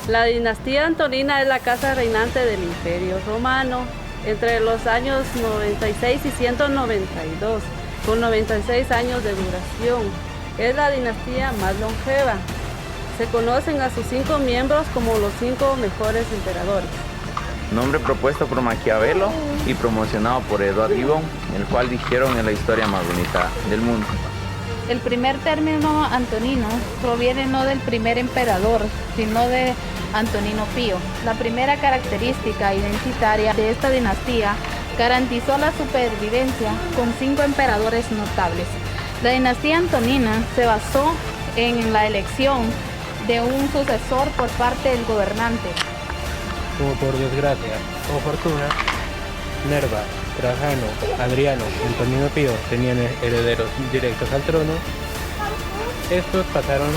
La dinastía Antonina es la casa reinante del Imperio Romano entre los años 96 y 192, con 96 años de duración. Es la dinastía más longeva. Se conocen a sus 5 miembros como los 5 mejores emperadores. Nombre propuesto por Maquiavelo y promocionado por Edward Gibbon, el cual dijeron es la historia más bonita del mundo. El primer término Antonino proviene no del primer emperador, sino de Antonino Pío. La primera característica identitaria de esta dinastía garantizó la supervivencia con 5 emperadores notables. La dinastía Antonina se basó en la elección de un sucesor por parte del gobernante. Como por desgracia o fortuna, Nerva, Trajano, Adriano y Antonino Pío tenían herederos directos al trono. Estos pasaron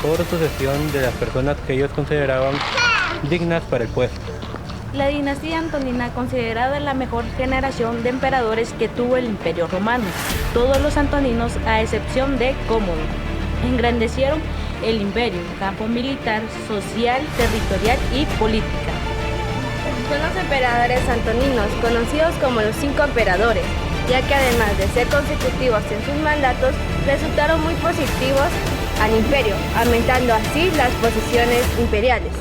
por sucesión de las personas que ellos consideraban dignas para el puesto. La dinastía Antonina considerada la mejor generación de emperadores que tuvo el Imperio Romano. Todos los antoninos, a excepción de Cómodo, engrandecieron el imperio en campo militar, social, territorial y política. Son los emperadores antoninos, conocidos como los 5 emperadores, ya que además de ser consecutivos en sus mandatos, resultaron muy positivos al imperio, aumentando así las posesiones imperiales.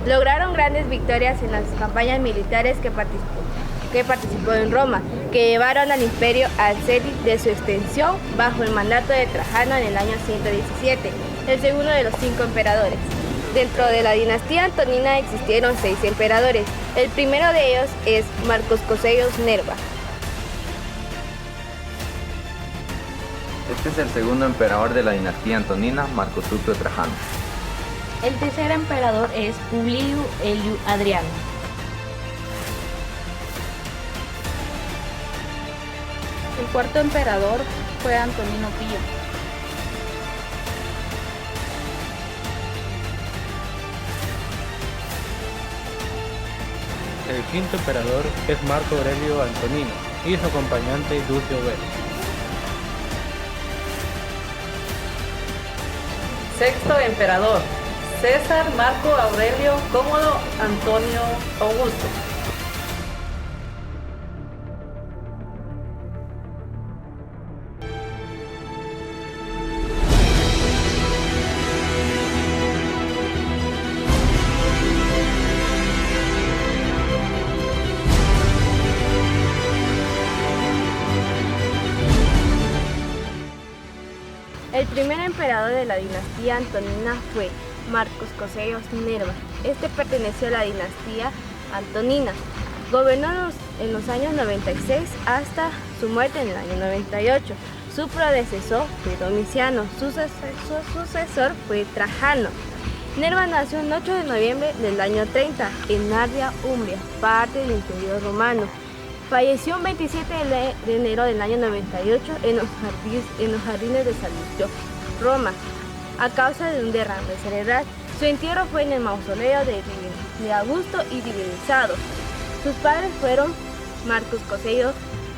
Lograron grandes victorias en las campañas militares que participó en Roma, que llevaron al imperio al cenit de su extensión bajo el mandato de Trajano en el año 117, el segundo de los 5 emperadores. Dentro de la dinastía antonina existieron 6 emperadores. El primero de ellos es Marcos Cosellos Nerva. Este es el segundo emperador de la dinastía antonina, Marco Tulio Trajano. El tercer emperador es Publio Helio Adriano. El cuarto emperador fue Antonino Pío. El quinto emperador es Marco Aurelio Antonino y su acompañante Lucio Ver. Sexto emperador, César Marco Aurelio Cómodo Antonio Augusto. El primer emperador de la dinastía antonina fue Marcos Cosellos Nerva. Este perteneció a la dinastía antonina. Gobernó en los años 96 hasta su muerte en el año 98. Su predecesor fue Domiciano, su sucesor fue Trajano. Nerva nació el 8 de noviembre del año 30 en Nardia, Umbria, parte del Imperio Romano. Falleció el 27 de enero del año 98 en los jardines de San Lucio, Roma, a causa de un derrame cerebral. Su entierro fue en el mausoleo de Augusto y Divinizado. Sus padres fueron Marcos Cosellos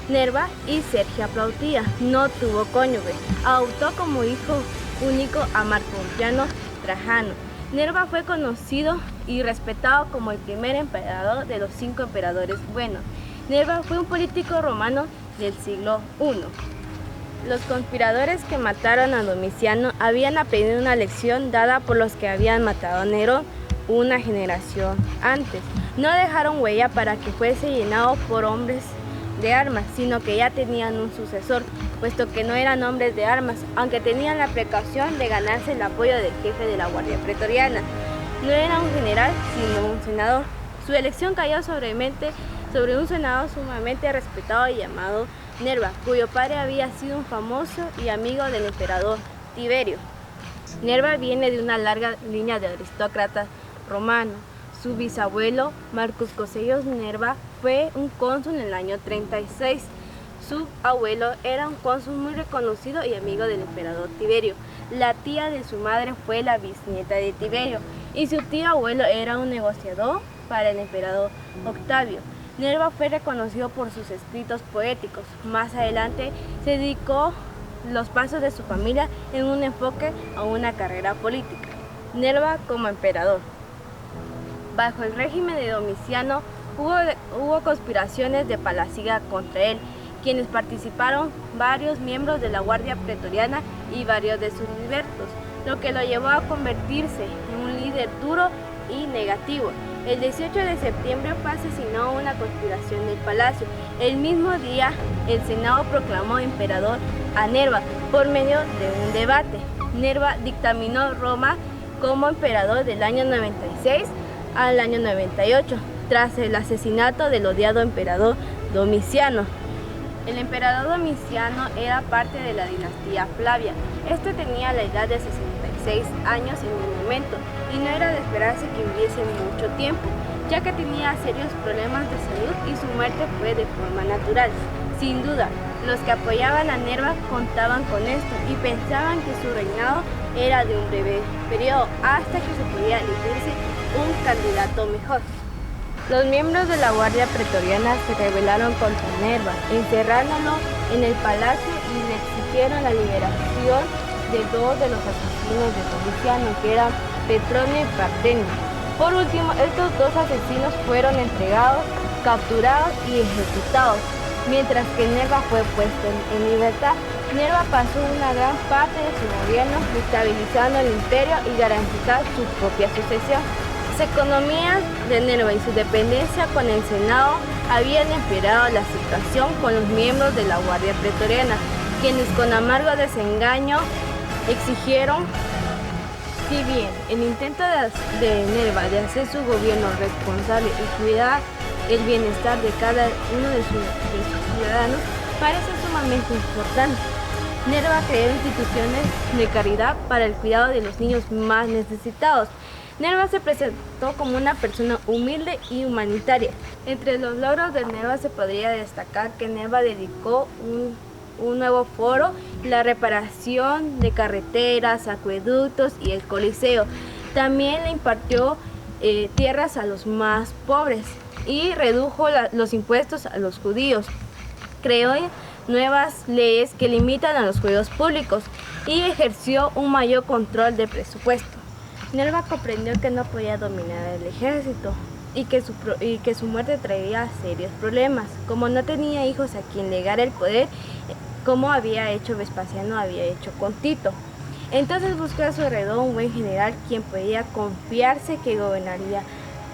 Nerva y Sergia Plautía. No tuvo cónyuge. Adoptó como hijo único a Marco Ulpiano Trajano. Nerva fue conocido y respetado como el primer emperador de los 5 emperadores buenos. Nerva fue un político romano del siglo I. Los conspiradores que mataron a Domiciano habían aprendido una lección dada por los que habían matado a Nerón una generación antes. No dejaron huella para que fuese llenado por hombres de armas, sino que ya tenían un sucesor, puesto que no eran hombres de armas, aunque tenían la precaución de ganarse el apoyo del jefe de la Guardia Pretoriana. No era un general, sino un senador. Su elección cayó sobre un senador sumamente respetado y llamado Nerva, cuyo padre había sido un famoso y amigo del emperador Tiberio. Nerva viene de una larga línea de aristócratas romanos. Su bisabuelo, Marcos Cosellos Nerva, fue un cónsul en el año 36. Su abuelo era un cónsul muy reconocido y amigo del emperador Tiberio. La tía de su madre fue la bisnieta de Tiberio y su tío abuelo era un negociador para el emperador Octavio. Nerva fue reconocido por sus escritos poéticos. Más adelante se dedicó los pasos de su familia en un enfoque a una carrera política. Nerva como emperador. Bajo el régimen de Domiciano hubo conspiraciones de Palaciga contra él, quienes participaron varios miembros de la Guardia Pretoriana y varios de sus libertos, lo que lo llevó a convertirse en un líder duro y negativo. El 18 de septiembre fue asesinado una conspiración del palacio. El mismo día, el Senado proclamó emperador a Nerva por medio de un debate. Nerva dictaminó Roma como emperador del año 96 al año 98, tras el asesinato del odiado emperador Domiciano. El emperador Domiciano era parte de la dinastía Flavia. Este tenía la edad de 66 años en el momento y no era de esperarse que viviese mucho tiempo, ya que tenía serios problemas de salud y su muerte fue de forma natural. Sin duda, los que apoyaban a Nerva contaban con esto y pensaban que su reinado era de un breve periodo hasta que se podía elegirse un candidato mejor. Los miembros de la Guardia Pretoriana se rebelaron contra Nerva, encerrándolo en el palacio y le exigieron la liberación de dos de los asesinos de Domiciano, que eran Petronio y Partenio. Por último, estos dos asesinos fueron entregados, capturados y ejecutados, mientras que Nerva fue puesto en libertad. Nerva pasó una gran parte de su gobierno estabilizando el imperio y garantizando su propia sucesión. Las economías de Nerva y su dependencia con el Senado habían empeorado la situación con los miembros de la Guardia Pretoriana, quienes con amargo desengaño exigieron. Si bien el intento de Nerva de hacer su gobierno responsable y cuidar el bienestar de cada uno de sus ciudadanos parece sumamente importante, Nerva creó instituciones de caridad para el cuidado de los niños más necesitados. Nerva se presentó como una persona humilde y humanitaria. Entre los logros de Nerva se podría destacar que Nerva dedicó un nuevo foro, la reparación de carreteras, acueductos y el Coliseo. También le impartió tierras a los más pobres y redujo los impuestos a los judíos. Creó nuevas leyes que limitan a los juegos públicos y ejerció un mayor control del presupuesto. Nerva comprendió que no podía dominar el ejército y que su muerte traería serios problemas, como no tenía hijos a quien legar el poder, como había hecho Vespasiano, había hecho con Tito. Entonces buscó a su alrededor un buen general quien podía confiarse que gobernaría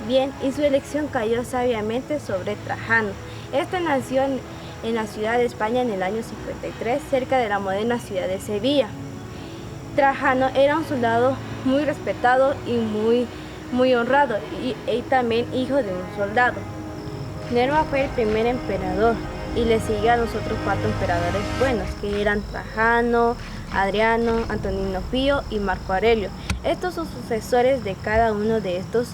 bien, y su elección cayó sabiamente sobre Trajano. Este nació en la ciudad de España en el año 53, cerca de la moderna ciudad de Sevilla. Trajano era un soldado muy respetado y muy honrado, y también hijo de un soldado. Nerva fue el primer emperador y le siguió a los otros 4 emperadores buenos, que eran Trajano, Adriano, Antonino Pío y Marco Aurelio. Estos sucesores de cada uno de estos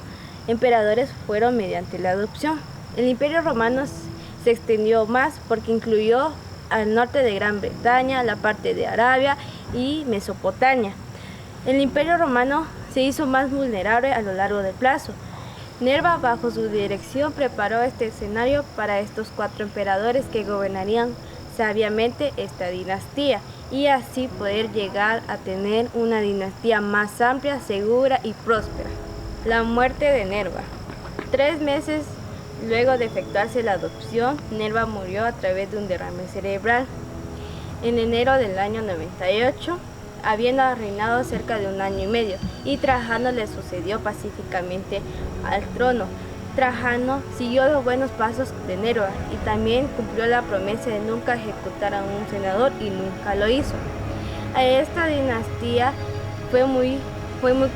emperadores fueron mediante la adopción. El Imperio Romano se extendió más porque incluyó al norte de Gran Bretaña, la parte de Arabia y Mesopotamia. El Imperio Romano se hizo más vulnerable a lo largo del plazo. Nerva, bajo su dirección, preparó este escenario para estos 4 emperadores que gobernarían sabiamente esta dinastía y así poder llegar a tener una dinastía más amplia, segura y próspera. La muerte de Nerva. 3 meses luego de efectuarse la adopción, Nerva murió a través de un derrame cerebral. En enero del año 98, habiendo reinado cerca de 1 año y medio, y Trajano le sucedió pacíficamente al trono. Trajano siguió los buenos pasos de Nerva y también cumplió la promesa de nunca ejecutar a un senador y nunca lo hizo. A esta dinastía fue muy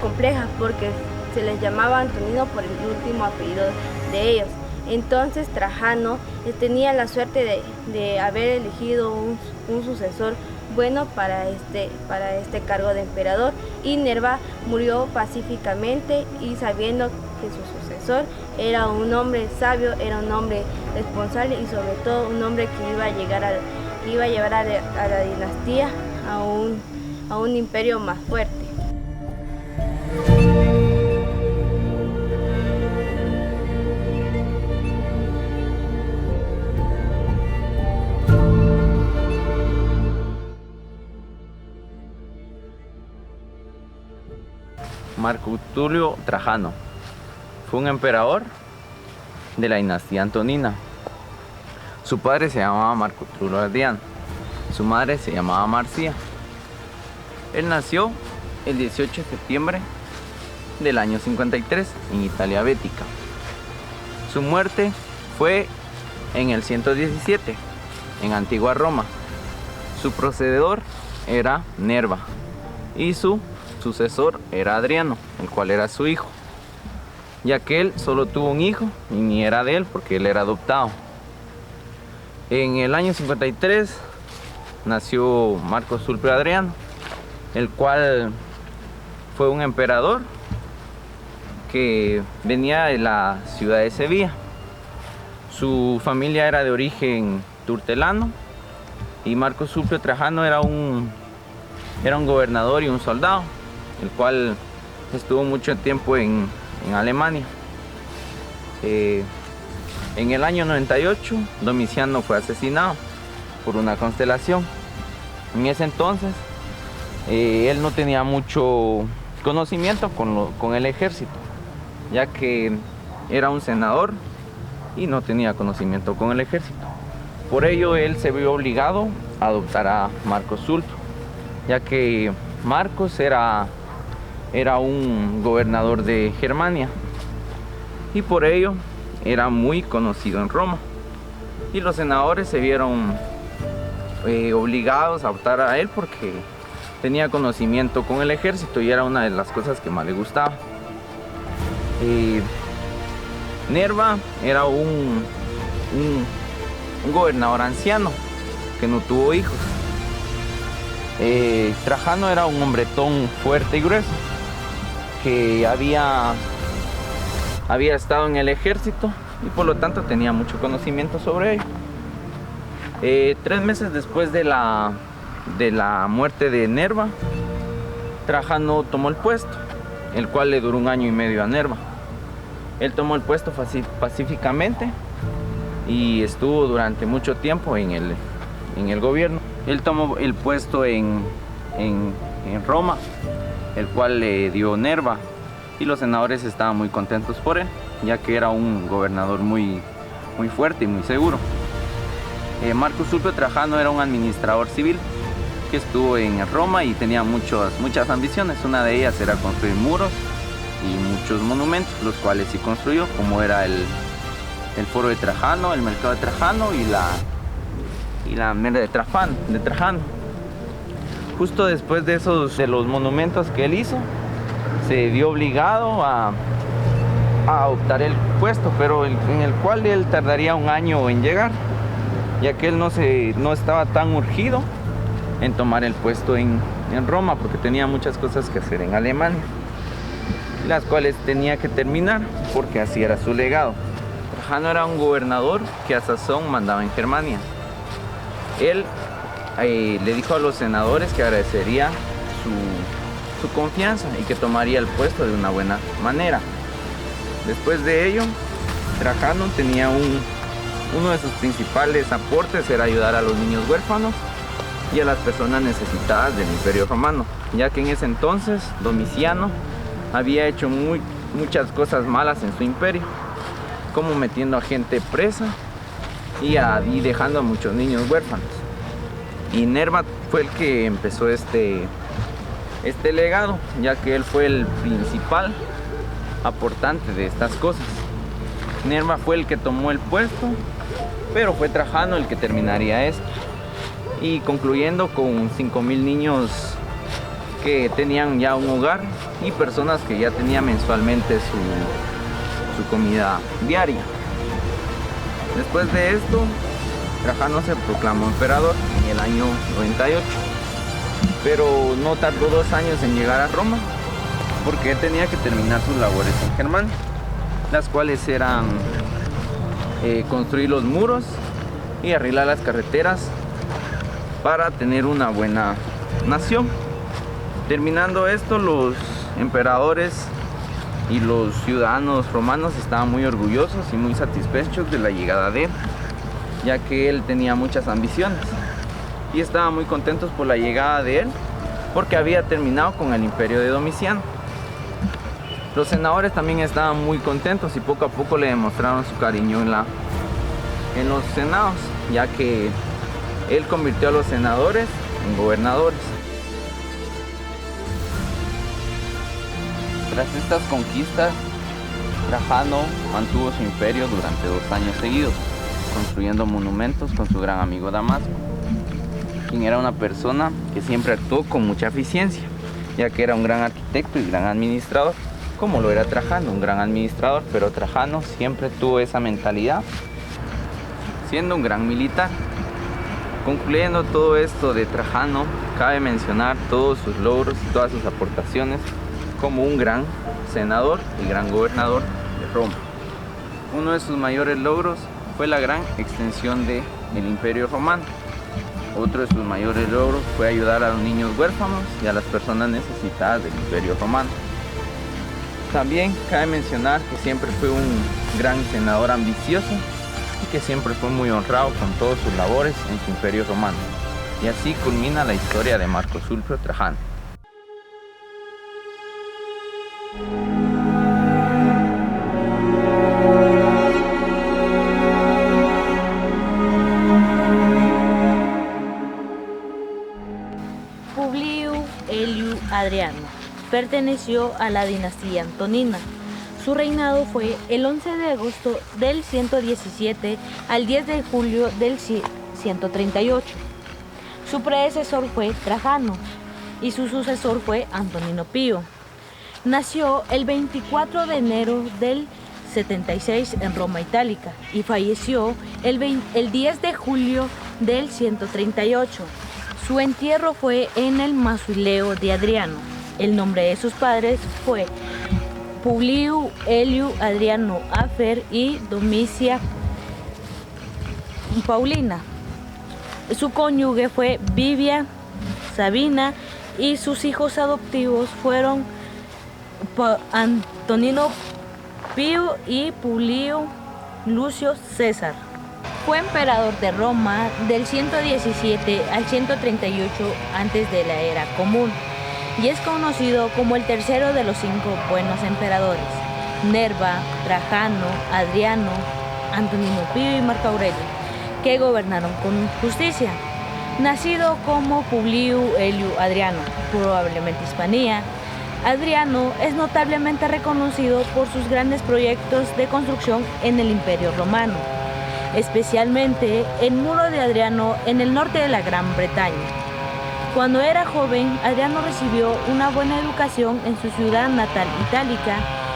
compleja porque se les llamaba Antonino por el último apellido de ellos. Entonces Trajano tenía la suerte de haber elegido un sucesor bueno para este cargo de emperador, y Nerva murió pacíficamente y sabiendo que su sucesor era un hombre sabio, era un hombre responsable y sobre todo un hombre que iba a llevar a la dinastía a un imperio más fuerte. Marco Tulio Trajano fue un emperador de la dinastía antonina. Su padre se llamaba Marco Tulio Adriano, su madre se llamaba Marcia. Él nació el 18 de septiembre del año 53 en Italia Bética. Su muerte fue en el 117 en Antigua Roma. Su procededor era Nerva y su sucesor era Adriano, el cual era su hijo, ya que él solo tuvo un hijo y ni era de él porque él era adoptado. En el año 53 nació Marco Sulpio Adriano, el cual fue un emperador que venía de la ciudad de Sevilla. Su familia era de origen turtelano y Marco Sulpio Trajano era un gobernador y un soldado, el cual estuvo mucho tiempo en Alemania. En el año 98 Domiciano fue asesinado por una constelación. En ese entonces él no tenía mucho conocimiento con el ejército, ya que era un senador y no tenía conocimiento con el ejército. Por ello él se vio obligado a adoptar a Marco Sulpio, ya que Marcos era un gobernador de Germania y por ello era muy conocido en Roma. Y los senadores se vieron obligados a adoptar a él porque tenía conocimiento con el ejército y era una de las cosas que más le gustaba. Nerva era un gobernador anciano que no tuvo hijos. Trajano era un hombretón fuerte y grueso que había estado en el ejército y por lo tanto tenía mucho conocimiento sobre ello. 3 meses después de la muerte de Nerva, Trajano tomó el puesto, el cual le duró 1 año y medio a Nerva. Él tomó el puesto pacíficamente y estuvo durante mucho tiempo en el gobierno. Él tomó el puesto en Roma, el cual le dio Nerva, y los senadores estaban muy contentos por él, ya que era un gobernador muy fuerte y muy seguro. Marco Sulpio Trajano era un administrador civil que estuvo en Roma y tenía muchas ambiciones. Una de ellas era construir muros y muchos monumentos, los cuales sí construyó, como era el foro de Trajano, el mercado de Trajano y la mera de Trajano. Justo después de los monumentos que él hizo, se vio obligado a optar el puesto, pero en el cual él tardaría 1 año en llegar, ya que él no estaba tan urgido en tomar el puesto en Roma, porque tenía muchas cosas que hacer en Alemania, las cuales tenía que terminar, porque así era su legado. Trajano era un gobernador que a sazón mandaba en Germania. Él le dijo a los senadores que agradecería su confianza y que tomaría el puesto de una buena manera. Después de ello, Trajano tenía uno de sus principales aportes era ayudar a los niños huérfanos y a las personas necesitadas del Imperio Romano, ya que en ese entonces Domiciano había hecho muchas cosas malas en su imperio, como metiendo a gente presa y dejando a muchos niños huérfanos. Y Nerva fue el que empezó este legado, ya que él fue el principal aportante de estas cosas. Nerva fue el que tomó el puesto, pero fue Trajano el que terminaría esto, y concluyendo con 5,000 niños que tenían ya un hogar y personas que ya tenían mensualmente su comida diaria. Después de esto, Trajano se proclamó emperador en el año 98, pero no tardó 2 años en llegar a Roma, porque él tenía que terminar sus labores en Germania, las cuales eran construir los muros y arreglar las carreteras para tener una buena nación. Terminando esto, los emperadores y los ciudadanos romanos estaban muy orgullosos y muy satisfechos de la llegada de él, ya que él tenía muchas ambiciones, y estaban muy contentos por la llegada de él porque había terminado con el imperio de Domiciano. Los senadores también estaban muy contentos y poco a poco le demostraron su cariño en los senados, ya que él convirtió a los senadores en gobernadores. Tras estas conquistas, Trajano mantuvo su imperio durante 2 años seguidos, construyendo monumentos con su gran amigo Damasco, quien era una persona que siempre actuó con mucha eficiencia, ya que era un gran arquitecto y gran administrador, como lo era Trajano, un gran administrador, pero Trajano siempre tuvo esa mentalidad, siendo un gran militar. Concluyendo todo esto de Trajano, cabe mencionar todos sus logros y todas sus aportaciones como un gran senador y gran gobernador de Roma. Uno de sus mayores logros fue la gran extensión del Imperio Romano. Otro de sus mayores logros fue ayudar a los niños huérfanos y a las personas necesitadas del Imperio Romano. También cabe mencionar que siempre fue un gran senador ambicioso y que siempre fue muy honrado con todas sus labores en su Imperio Romano. Y así culmina la historia de Marco Sulpio Trajano. Publio Elio Adriano perteneció a la dinastía antonina. Su reinado fue el 11 de agosto del 117 al 10 de julio del 138. Su predecesor fue Trajano y su sucesor fue Antonino Pío. Nació el 24 de enero del 76 en Roma Itálica y falleció el 10 de julio del 138. Su entierro fue en el mausoleo de Adriano. El nombre de sus padres fue Publio Elio Adriano Afer y Domicia Paulina. Su cónyuge fue Vivia Sabina y sus hijos adoptivos fueron Antonino Pío y Publio Lucio César. Fue emperador de Roma del 117 al 138 antes de la era común y es conocido como el tercero de los 5 buenos emperadores: Nerva, Trajano, Adriano, Antonino Pío y Marco Aurelio, que gobernaron con justicia. Nacido como Publio Elio Adriano, probablemente Hispania, Adriano es notablemente reconocido por sus grandes proyectos de construcción en el Imperio Romano, especialmente el Muro de Adriano en el norte de la Gran Bretaña. Cuando era joven, Adriano recibió una buena educación en su ciudad natal itálica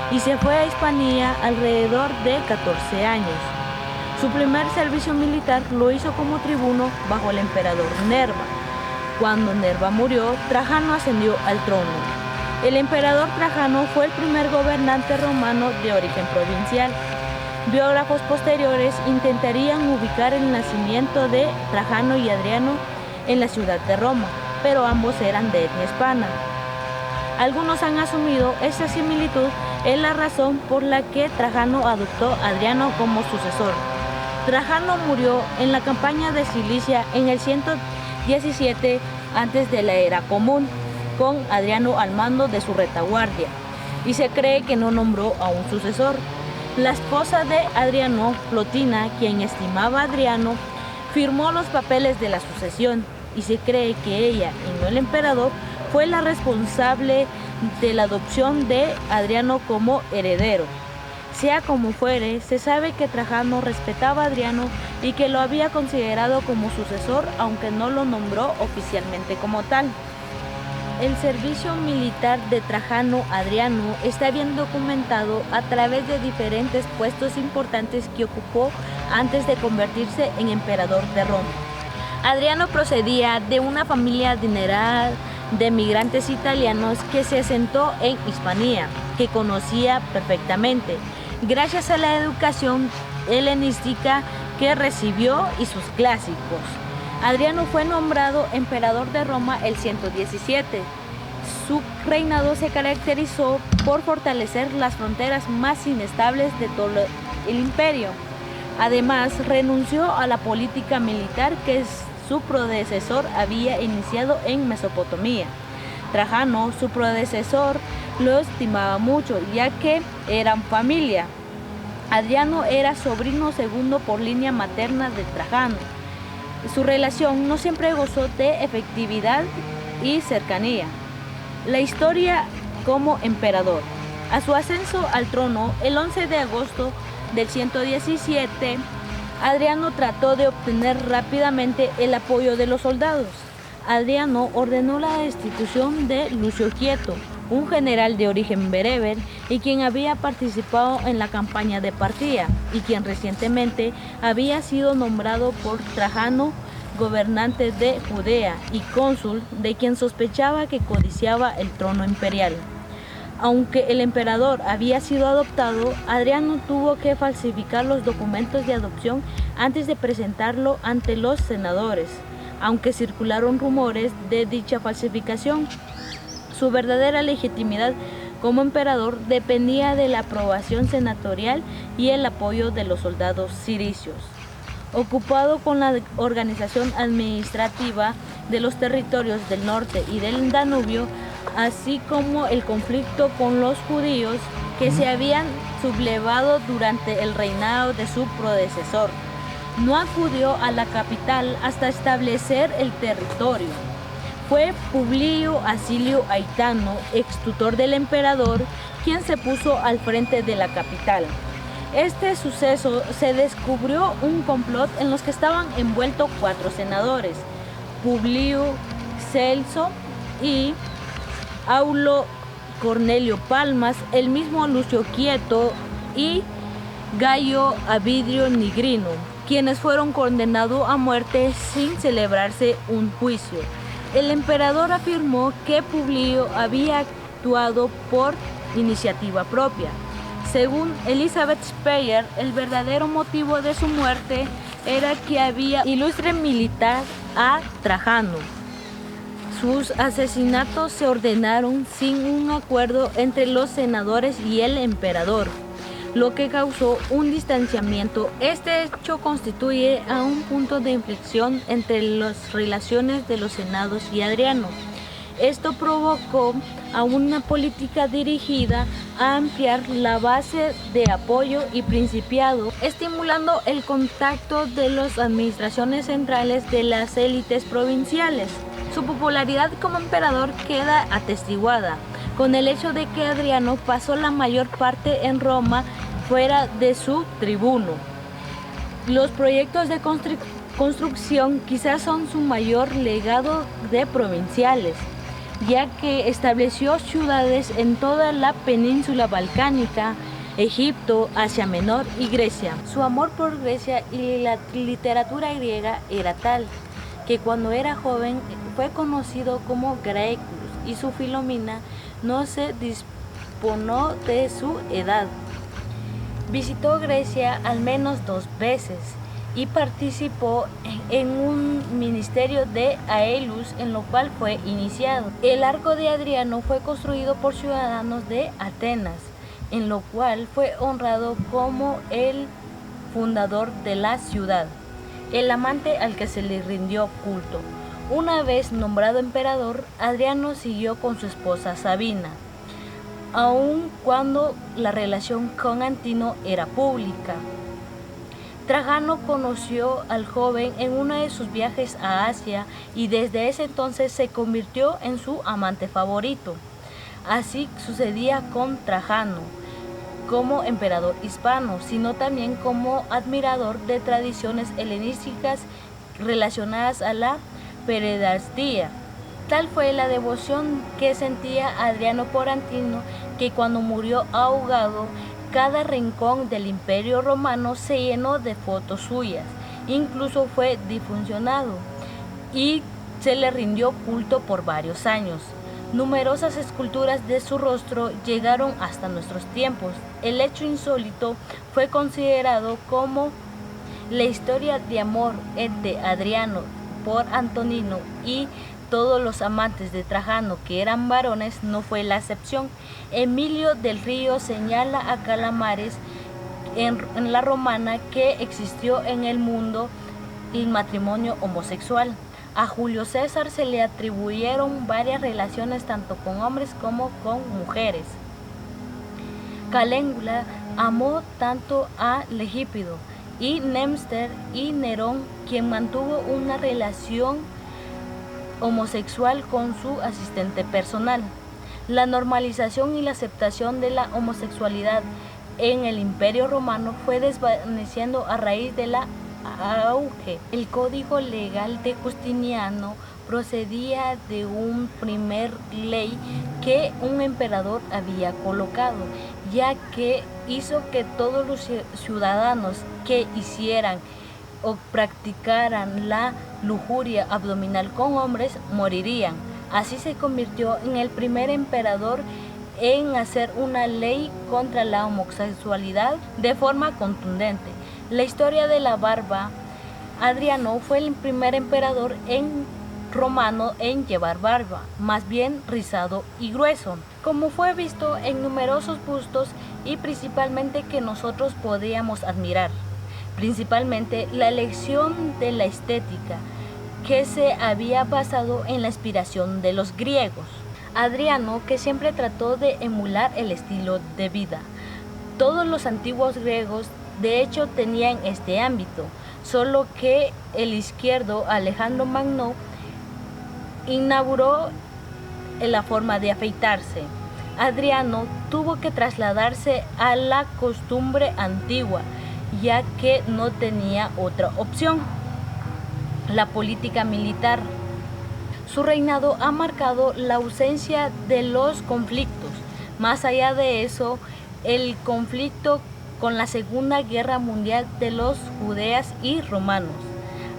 y se fue a Hispania alrededor de 14 años. Su primer servicio militar lo hizo como tribuno bajo el emperador Nerva. Cuando Nerva murió, Trajano ascendió al trono. El emperador Trajano fue el primer gobernante romano de origen provincial. Biógrafos posteriores intentarían ubicar el nacimiento de Trajano y Adriano en la ciudad de Roma, pero ambos eran de etnia hispana. Algunos han asumido esta similitud es la razón por la que Trajano adoptó a Adriano como sucesor. Trajano murió en la campaña de Cilicia en el 117 antes de la era común, con Adriano al mando de su retaguardia, y se cree que no nombró a un sucesor. La esposa de Adriano, Plotina, quien estimaba a Adriano, firmó los papeles de la sucesión y se cree que ella, y no el emperador, fue la responsable de la adopción de Adriano como heredero. Sea como fuere, se sabe que Trajano respetaba a Adriano y que lo había considerado como sucesor, aunque no lo nombró oficialmente como tal. El servicio militar de Trajano Adriano está bien documentado a través de diferentes puestos importantes que ocupó antes de convertirse en emperador de Roma. Adriano procedía de una familia adinerada de migrantes italianos que se asentó en Hispania, que conocía perfectamente, gracias a la educación helenística que recibió y sus clásicos. Adriano fue nombrado emperador de Roma el 117. Su reinado se caracterizó por fortalecer las fronteras más inestables de todo el imperio. Además, renunció a la política militar que su predecesor había iniciado en Mesopotamia. Trajano, su predecesor, lo estimaba mucho, ya que eran familia. Adriano era sobrino segundo por línea materna de Trajano. Su relación no siempre gozó de efectividad y cercanía. La historia como emperador. A su ascenso al trono, el 11 de agosto del 117, Adriano trató de obtener rápidamente el apoyo de los soldados. Adriano ordenó la destitución de Lucio Quieto, un general de origen bereber y quien había participado en la campaña de Partía y quien recientemente había sido nombrado por Trajano gobernante de Judea y cónsul, de quien sospechaba que codiciaba el trono imperial. Aunque el emperador había sido adoptado, Adriano tuvo que falsificar los documentos de adopción antes de presentarlo ante los senadores, aunque circularon rumores de dicha falsificación. Su verdadera legitimidad como emperador dependía de la aprobación senatorial y el apoyo de los soldados siricios. Ocupado con la organización administrativa de los territorios del norte y del Danubio, así como el conflicto con los judíos que se habían sublevado durante el reinado de su predecesor, no acudió a la capital hasta establecer el territorio. Fue Publio Acilio Aitano, extutor del emperador, quien se puso al frente de la capital. Este suceso se descubrió un complot en los que estaban envueltos 4 senadores, Publio Celso y Aulo Cornelio Palmas, el mismo Lucio Quieto y Gayo Abidio Nigrino, quienes fueron condenados a muerte sin celebrarse un juicio. El emperador afirmó que Publio había actuado por iniciativa propia. Según Elizabeth Speyer, el verdadero motivo de su muerte era que había ilustre militar a Trajano. Sus asesinatos se ordenaron sin un acuerdo entre los senadores y el emperador, lo que causó un distanciamiento. Este hecho constituye a un punto de inflexión entre las relaciones de los senados y Adriano. Esto provocó a una política dirigida a ampliar la base de apoyo y principiado, estimulando el contacto de las administraciones centrales de las élites provinciales. Su popularidad como emperador queda atestiguada con el hecho de que Adriano pasó la mayor parte en Roma fuera de su tribuno. Los proyectos de construcción quizás son su mayor legado de provinciales, ya que estableció ciudades en toda la península balcánica, Egipto, Asia Menor y Grecia. Su amor por Grecia y la literatura griega era tal que cuando era joven fue conocido como Graeclus y su Filomena no se disponó de su edad. Visitó Grecia al menos 2 veces y participó en un ministerio de Aelus, en lo cual fue iniciado. El arco de Adriano fue construido por ciudadanos de Atenas, en lo cual fue honrado como el fundador de la ciudad, el amante al que se le rindió culto. Una vez nombrado emperador, Adriano siguió con su esposa Sabina, aun cuando la relación con Antino era pública. Trajano conoció al joven en uno de sus viajes a Asia y desde ese entonces se convirtió en su amante favorito. Así sucedía con Trajano, como emperador hispano, sino también como admirador de tradiciones helenísticas relacionadas a la pederastia. Tal fue la devoción que sentía Adriano por Antino que cuando murió ahogado, cada rincón del Imperio Romano se llenó de fotos suyas, incluso fue difusionado y se le rindió culto por varios años. Numerosas esculturas de su rostro llegaron hasta nuestros tiempos. El hecho insólito fue considerado como la historia de amor entre Adriano por Antonino y todos los amantes de Trajano, que eran varones, no fue la excepción. Emilio del Río señala a Calamares en la Romana que existió en el mundo el matrimonio homosexual. A Julio César se le atribuyeron varias relaciones tanto con hombres como con mujeres. Caléndula amó tanto a Legípido y Nemster y Nerón, quien mantuvo una relación homosexual con su asistente personal. La normalización y la aceptación de la homosexualidad en el Imperio Romano fue desvaneciendo a raíz de la auge. El código legal de Justiniano procedía de un primer ley que un emperador había colocado, ya que hizo que todos los ciudadanos que hicieran o practicaran la lujuria abdominal con hombres morirían. Así se convirtió en el primer emperador en hacer una ley contra la homosexualidad de forma contundente. La historia de la barba. Adriano fue el primer emperador romano en llevar barba, más bien rizado y grueso, como fue visto en numerosos bustos y principalmente que nosotros podíamos admirar. Principalmente la elección de la estética, que se había basado en la inspiración de los griegos. Adriano, que siempre trató de emular el estilo de vida. Todos los antiguos griegos de hecho tenían este ámbito, solo que el izquierdo Alejandro Magno inauguró la forma de afeitarse. Adriano tuvo que trasladarse a la costumbre antigua, ya que no tenía otra opción. La política militar. Su reinado ha marcado la ausencia de los conflictos. Más allá de eso, el conflicto con la Segunda Guerra Mundial de los judíos y romanos.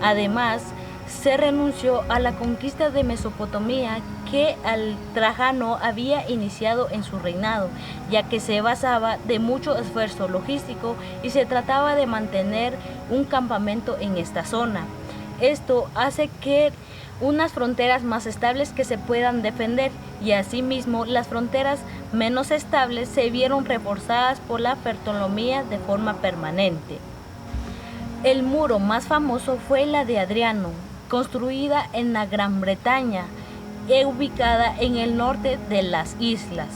Además, se renunció a la conquista de Mesopotamia que Trajano había iniciado en su reinado, ya que se basaba de mucho esfuerzo logístico y se trataba de mantener un campamento en esta zona. Esto hace que unas fronteras más estables que se puedan defender y asimismo las fronteras menos estables se vieron reforzadas por la Ptolomía de forma permanente. El muro más famoso fue la de Adriano, construida en la Gran Bretaña e ubicada en el norte de las islas.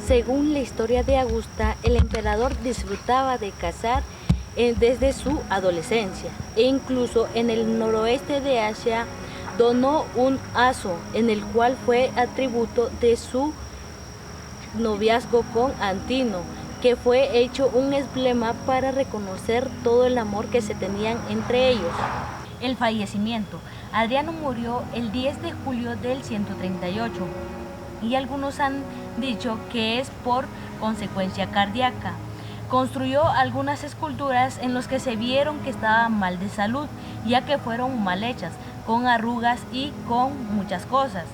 Según la historia de Augusta, el emperador disfrutaba de cazar desde su adolescencia e incluso en el noroeste de Asia donó un aso en el cual fue atributo de su noviazgo con Antino, que fue hecho un emblema para reconocer todo el amor que se tenían entre ellos. El fallecimiento. Adriano murió el 10 de julio del 138 y algunos han dicho que es por consecuencia cardíaca. Construyó algunas esculturas en las que se vieron que estaban mal de salud, ya que fueron mal hechas, con arrugas y con muchas cosas.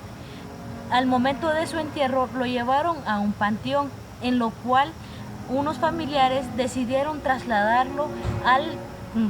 Al momento de su entierro lo llevaron a un panteón, en lo cual unos familiares decidieron trasladarlo a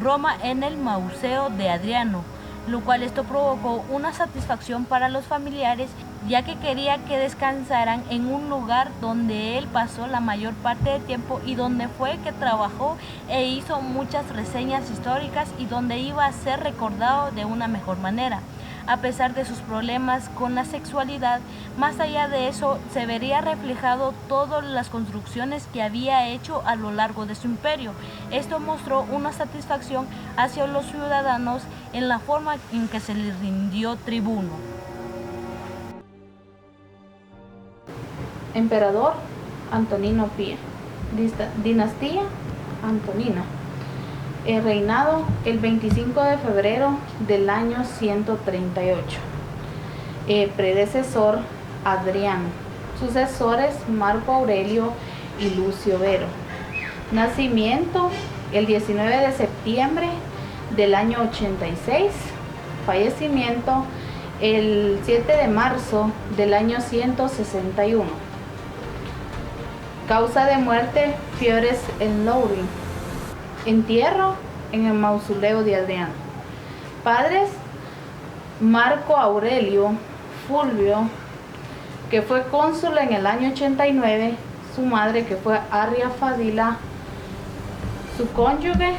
Roma en el Mausoleo de Adriano, lo cual esto provocó una satisfacción para los familiares, ya que quería que descansaran en un lugar donde él pasó la mayor parte del tiempo y donde fue que trabajó e hizo muchas reseñas históricas y donde iba a ser recordado de una mejor manera. A pesar de sus problemas con la sexualidad, más allá de eso se vería reflejado todas las construcciones que había hecho a lo largo de su imperio. Esto mostró una satisfacción hacia los ciudadanos en la forma en que se les rindió tribuno. Emperador Antonino Pío, dinastía Antonina. Reinado el 25 de febrero del año 138. Predecesor Adriano. Sucesores Marco Aurelio y Lucio Vero. Nacimiento el 19 de septiembre del año 86. Fallecimiento el 7 de marzo del año 161. Causa de muerte, fiebres en Lowry. Entierro en el mausoleo de Adriano. Padres: Marco Aurelio Fulvio, que fue cónsul en el año 89, su madre que fue Arria Fadila, su cónyuge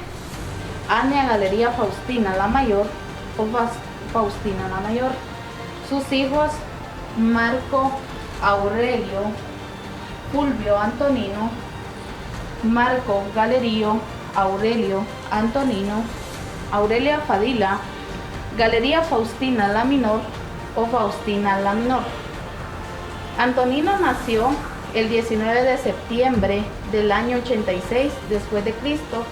Ania Galeria Faustina la mayor, Faustina la mayor. Sus hijos Marco Aurelio, Fulvio Antonino, Marco Galerio, Aurelio Antonino, Aurelia Fadila, Galería Faustina la Menor o Faustina la Menor. Antonino nació el 19 de septiembre del año 86 después de Cristo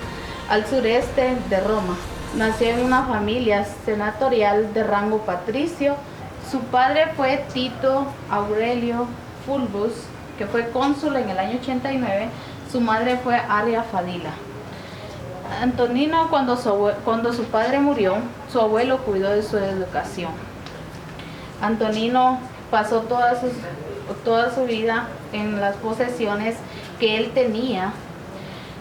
al sureste de Roma. Nació en una familia senatorial de rango patricio. Su padre fue Tito Aurelio Fulvus, que fue cónsul en el año 89. Su madre fue Arria Fadila. Antonino, cuando su padre murió, su abuelo cuidó de su educación. Antonino pasó toda su vida en las posesiones que él tenía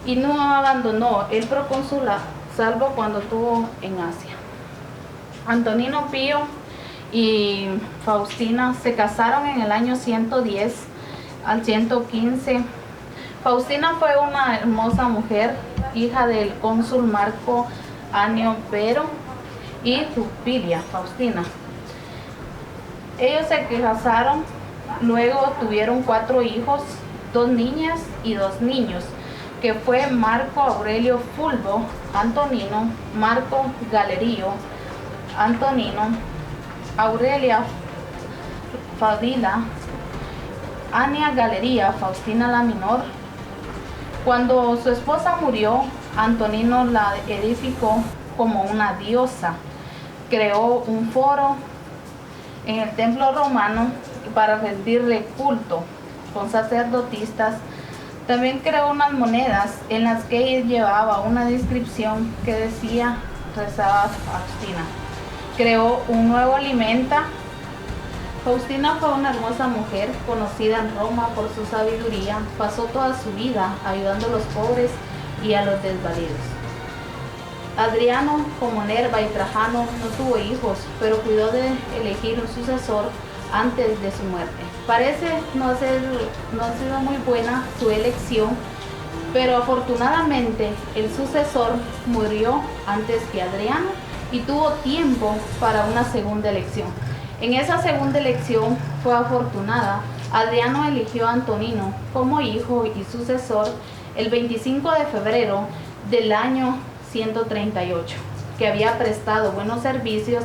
y no abandonó el proconsulado, salvo cuando estuvo en Asia. Antonino Pío y Faustina se casaron en el año 110 al 115. Faustina fue una hermosa mujer, hija del cónsul Marco Annio Vero y Rupilia Faustina. Ellos se casaron, luego tuvieron 4 hijos, 2 niñas y 2 niños, que fue Marco Aurelio Fulvo Antonino, Marco Galerio Antonino, Aurelia Fadila, Ania Galería Faustina la Menor. Cuando su esposa murió, Antonino la edificó como una diosa. Creó un foro en el templo romano para rendirle culto con sacerdotisas. También creó unas monedas en las que llevaba una descripción que decía, rezaba Faustina. Creó un nuevo alimenta. Faustina fue una hermosa mujer conocida en Roma por su sabiduría. Pasó toda su vida ayudando a los pobres y a los desvalidos. Adriano, como Nerva y Trajano, no tuvo hijos, pero cuidó de elegir un sucesor antes de su muerte. Parece no ha sido muy buena su elección, pero afortunadamente el sucesor murió antes que Adriano y tuvo tiempo para una segunda elección. En esa segunda elección fue afortunada. Adriano eligió a Antonino como hijo y sucesor el 25 de febrero del año 138, que había prestado buenos servicios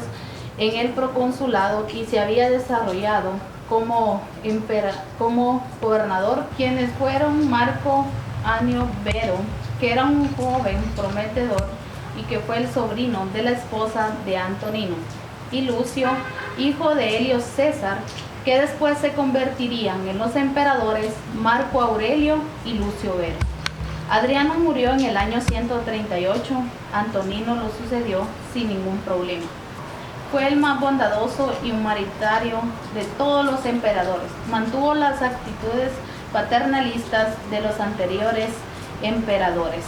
en el proconsulado y se había desarrollado como gobernador, quienes fueron Marco Annio Vero, que era un joven prometedor y que fue el sobrino de la esposa de Antonino, y Lucio, hijo de Helio César, que después se convertirían en los emperadores Marco Aurelio y Lucio Vero. Adriano murió en el año 138, Antonino lo sucedió sin ningún problema. Fue el más bondadoso y humanitario de todos los emperadores. Mantuvo las actitudes paternalistas de los anteriores emperadores.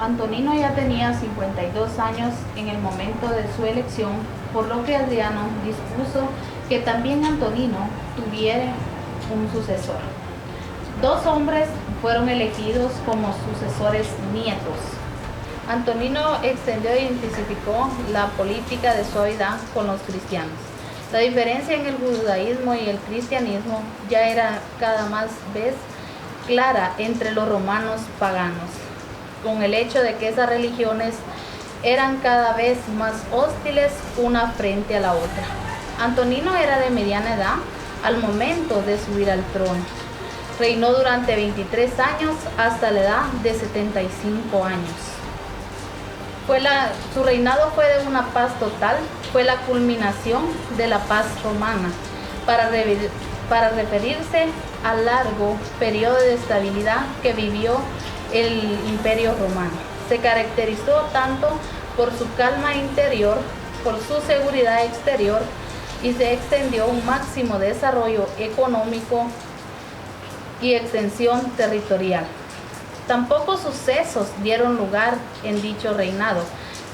Antonino ya tenía 52 años en el momento de su elección, por lo que Adriano dispuso que también Antonino tuviera un sucesor. 2 hombres fueron elegidos como sucesores nietos. Antonino extendió e intensificó la política de suavidad con los cristianos. La diferencia en el judaísmo y el cristianismo ya era cada vez clara entre los romanos paganos, con el hecho de que esas religiones eran cada vez más hostiles una frente a la otra. Antonino era de mediana edad al momento de subir al trono. Reinó durante 23 años hasta la edad de 75 años. Su reinado fue de una paz total, fue la culminación de la paz romana, para referirse al largo periodo de estabilidad que vivió el Imperio Romano. Se caracterizó tanto por su calma interior, por su seguridad exterior, y se extendió un máximo desarrollo económico y extensión territorial. Tampoco sucesos dieron lugar en dicho reinado,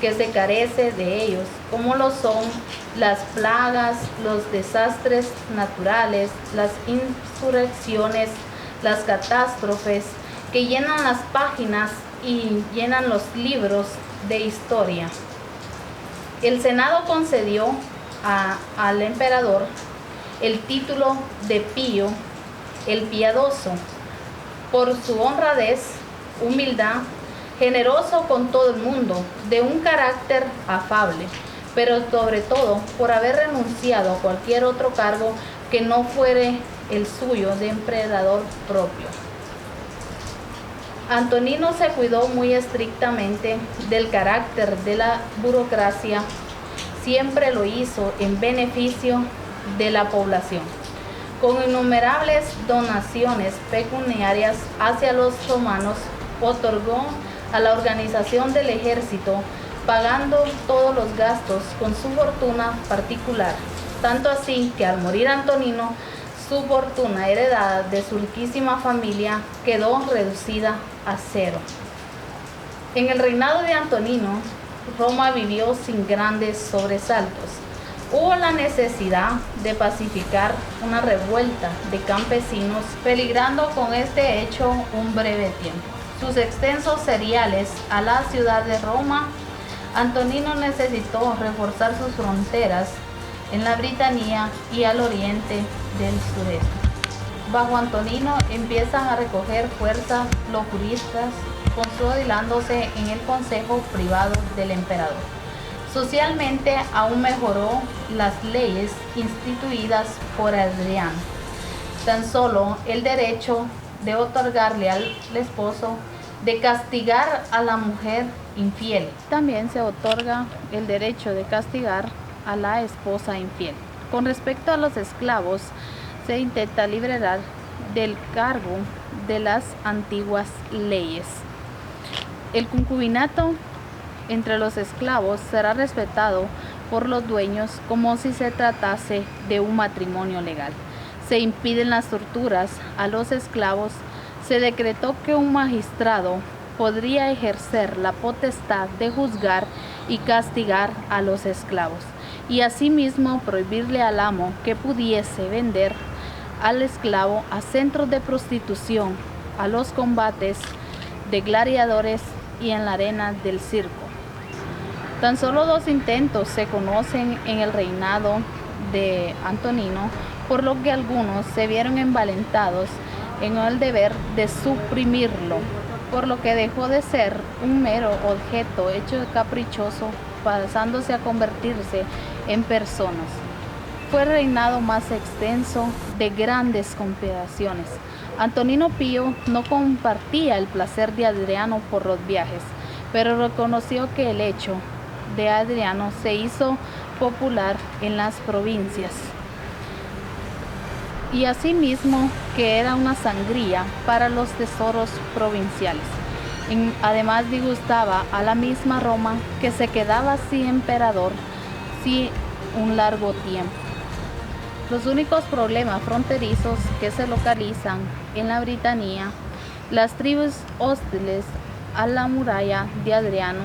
que se carece de ellos, como lo son las plagas, los desastres naturales, las insurrecciones, las catástrofes, que llenan las páginas y llenan los libros de historia. El Senado concedió al emperador el título de Pío el Piadoso por su honradez, humildad, generoso con todo el mundo, de un carácter afable, pero sobre todo por haber renunciado a cualquier otro cargo que no fuere el suyo de emperador propio. Antonino se cuidó muy estrictamente del carácter de la burocracia, siempre lo hizo en beneficio de la población, con innumerables donaciones pecuniarias hacia los romanos, otorgó a la organización del ejército, pagando todos los gastos con su fortuna particular, tanto así que al morir Antonino, su fortuna heredada de su riquísima familia quedó reducida a cero. En el reinado de Antonino, Roma vivió sin grandes sobresaltos. Hubo la necesidad de pacificar una revuelta de campesinos, peligrando con este hecho un breve tiempo. Sus extensos cereales a la ciudad de Roma, Antonino necesitó reforzar sus fronteras en la Britania y al oriente del sureste. Bajo Antonino empiezan a recoger fuerza los juristas, consolidándose en el consejo privado del emperador. Socialmente aún mejoró las leyes instituidas por Adriano. Tan solo el derecho de otorgarle al esposo de castigar a la mujer infiel. También se otorga el derecho de castigar a la esposa infiel. Con respecto a los esclavos, se intenta liberar del cargo de las antiguas leyes. El concubinato entre los esclavos será respetado por los dueños como si se tratase de un matrimonio legal. Se impiden las torturas a los esclavos. Se decretó que un magistrado podría ejercer la potestad de juzgar y castigar a los esclavos, y asimismo prohibirle al amo que pudiese vender al esclavo a centros de prostitución, a los combates de gladiadores y en la arena del circo. Tan solo 2 intentos se conocen en el reinado de Antonino, por lo que algunos se vieron envalentados en el deber de suprimirlo, por lo que dejó de ser un mero objeto hecho caprichoso, pasándose a convertirse en personas. Fue el reinado más extenso de grandes conspiraciones. Antonino Pío no compartía el placer de Adriano por los viajes, pero reconoció que el hecho de Adriano se hizo popular en las provincias, y asimismo que era una sangría para los tesoros provinciales. Además disgustaba a la misma Roma, que se quedaba sin emperador un largo tiempo. Los únicos problemas fronterizos que se localizan en la Britania, las tribus hostiles a la muralla de Adriano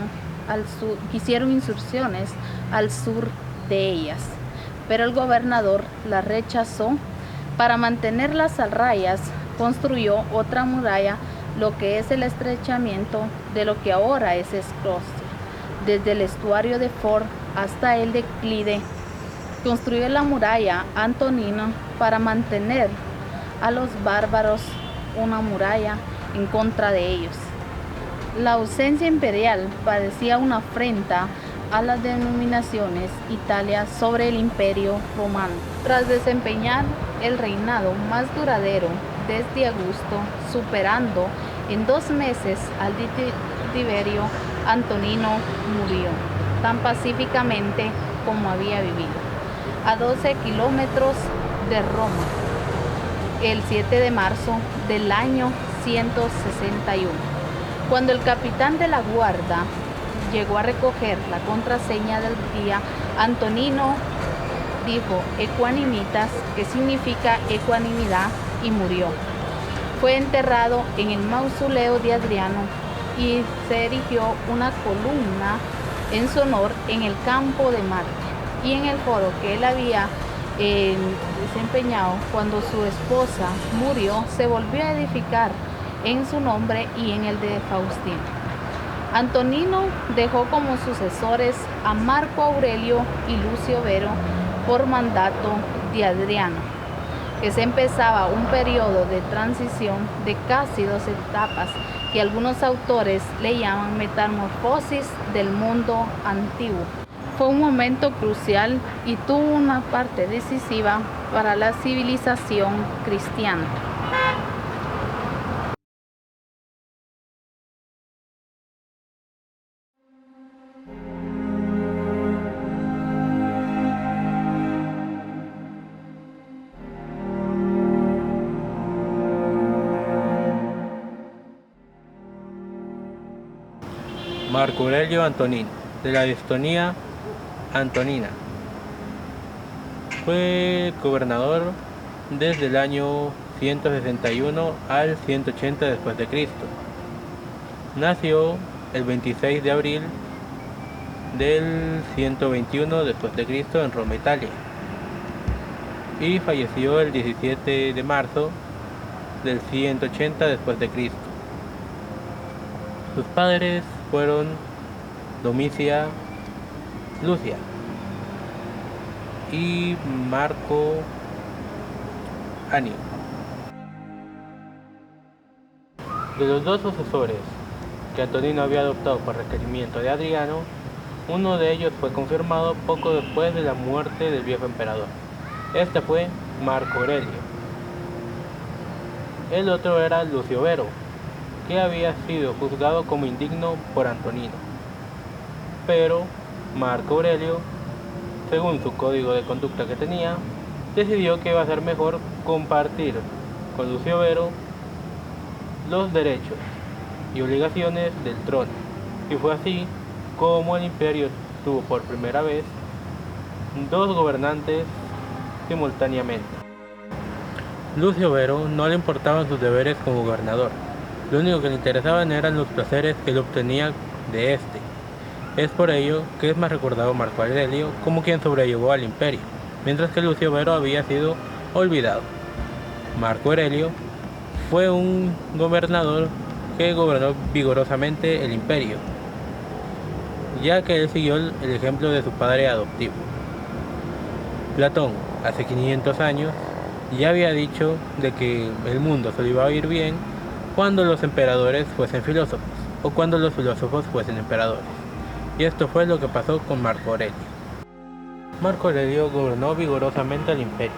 al sur, hicieron incursiones al sur de ellas, pero el gobernador las rechazó. Para mantenerlas a rayas, construyó otra muralla, lo que es el estrechamiento de lo que ahora es Escostia, desde el estuario de Ford hasta el declive. Construyó la muralla Antonino para mantener a los bárbaros, una muralla en contra de ellos. La ausencia imperial parecía una afrenta a las denominaciones Italia sobre el Imperio Romano. Tras desempeñar el reinado más duradero desde Augusto, superando en 2 meses al Tiberio, Antonino murió tan pacíficamente como había vivido, a 12 kilómetros de Roma, el 7 de marzo del año 161. Cuando el capitán de la guardia llegó a recoger la contraseña del día, Antonino dijo ecuanimitas, que significa ecuanimidad, y murió. Fue enterrado en el mausoleo de Adriano y se erigió una columna en su honor en el campo de Marte y en el foro que él había desempeñado cuando su esposa murió. Se volvió a edificar en su nombre y en el de Faustino. Antonino dejó como sucesores a Marco Aurelio y Lucio Vero, por mandato de Adriano, que se empezaba un periodo de transición de casi 2 etapas que algunos autores le llaman metamorfosis del mundo antiguo. Fue un momento crucial y tuvo una parte decisiva para la civilización cristiana. Marco Aurelio Antonino, de la Estonía Antonina. Fue gobernador desde el año 161 al 180 después de Cristo. Nació el 26 de abril del 121 después de Cristo en Roma, Italia, y falleció el 17 de marzo del 180 después de Cristo. Sus padres fueron Domicia Lucia y Marco Anio. De los 2 sucesores que Antonino había adoptado por requerimiento de Adriano, uno de ellos fue confirmado poco después de la muerte del viejo emperador. Este fue Marco Aurelio. El otro era Lucio Vero, que había sido juzgado como indigno por Antonino. Pero Marco Aurelio, según su código de conducta que tenía, decidió que iba a ser mejor compartir con Lucio Vero los derechos y obligaciones del trono. Y fue así como el imperio tuvo por primera vez 2 gobernantes simultáneamente. Lucio Vero no le importaban sus deberes como gobernador. Lo único que le interesaban eran los placeres que él obtenía de este. Es por ello que es más recordado Marco Aurelio como quien sobrellevó al imperio, mientras que Lucio Vero había sido olvidado. Marco Aurelio fue un gobernador que gobernó vigorosamente el imperio, ya que él siguió el ejemplo de su padre adoptivo. Platón, hace 500 años, ya había dicho de que el mundo se lo iba a ir bien cuando los emperadores fuesen filósofos, o cuando los filósofos fuesen emperadores. Y esto fue lo que pasó con Marco Aurelio. Marco Aurelio gobernó vigorosamente el imperio,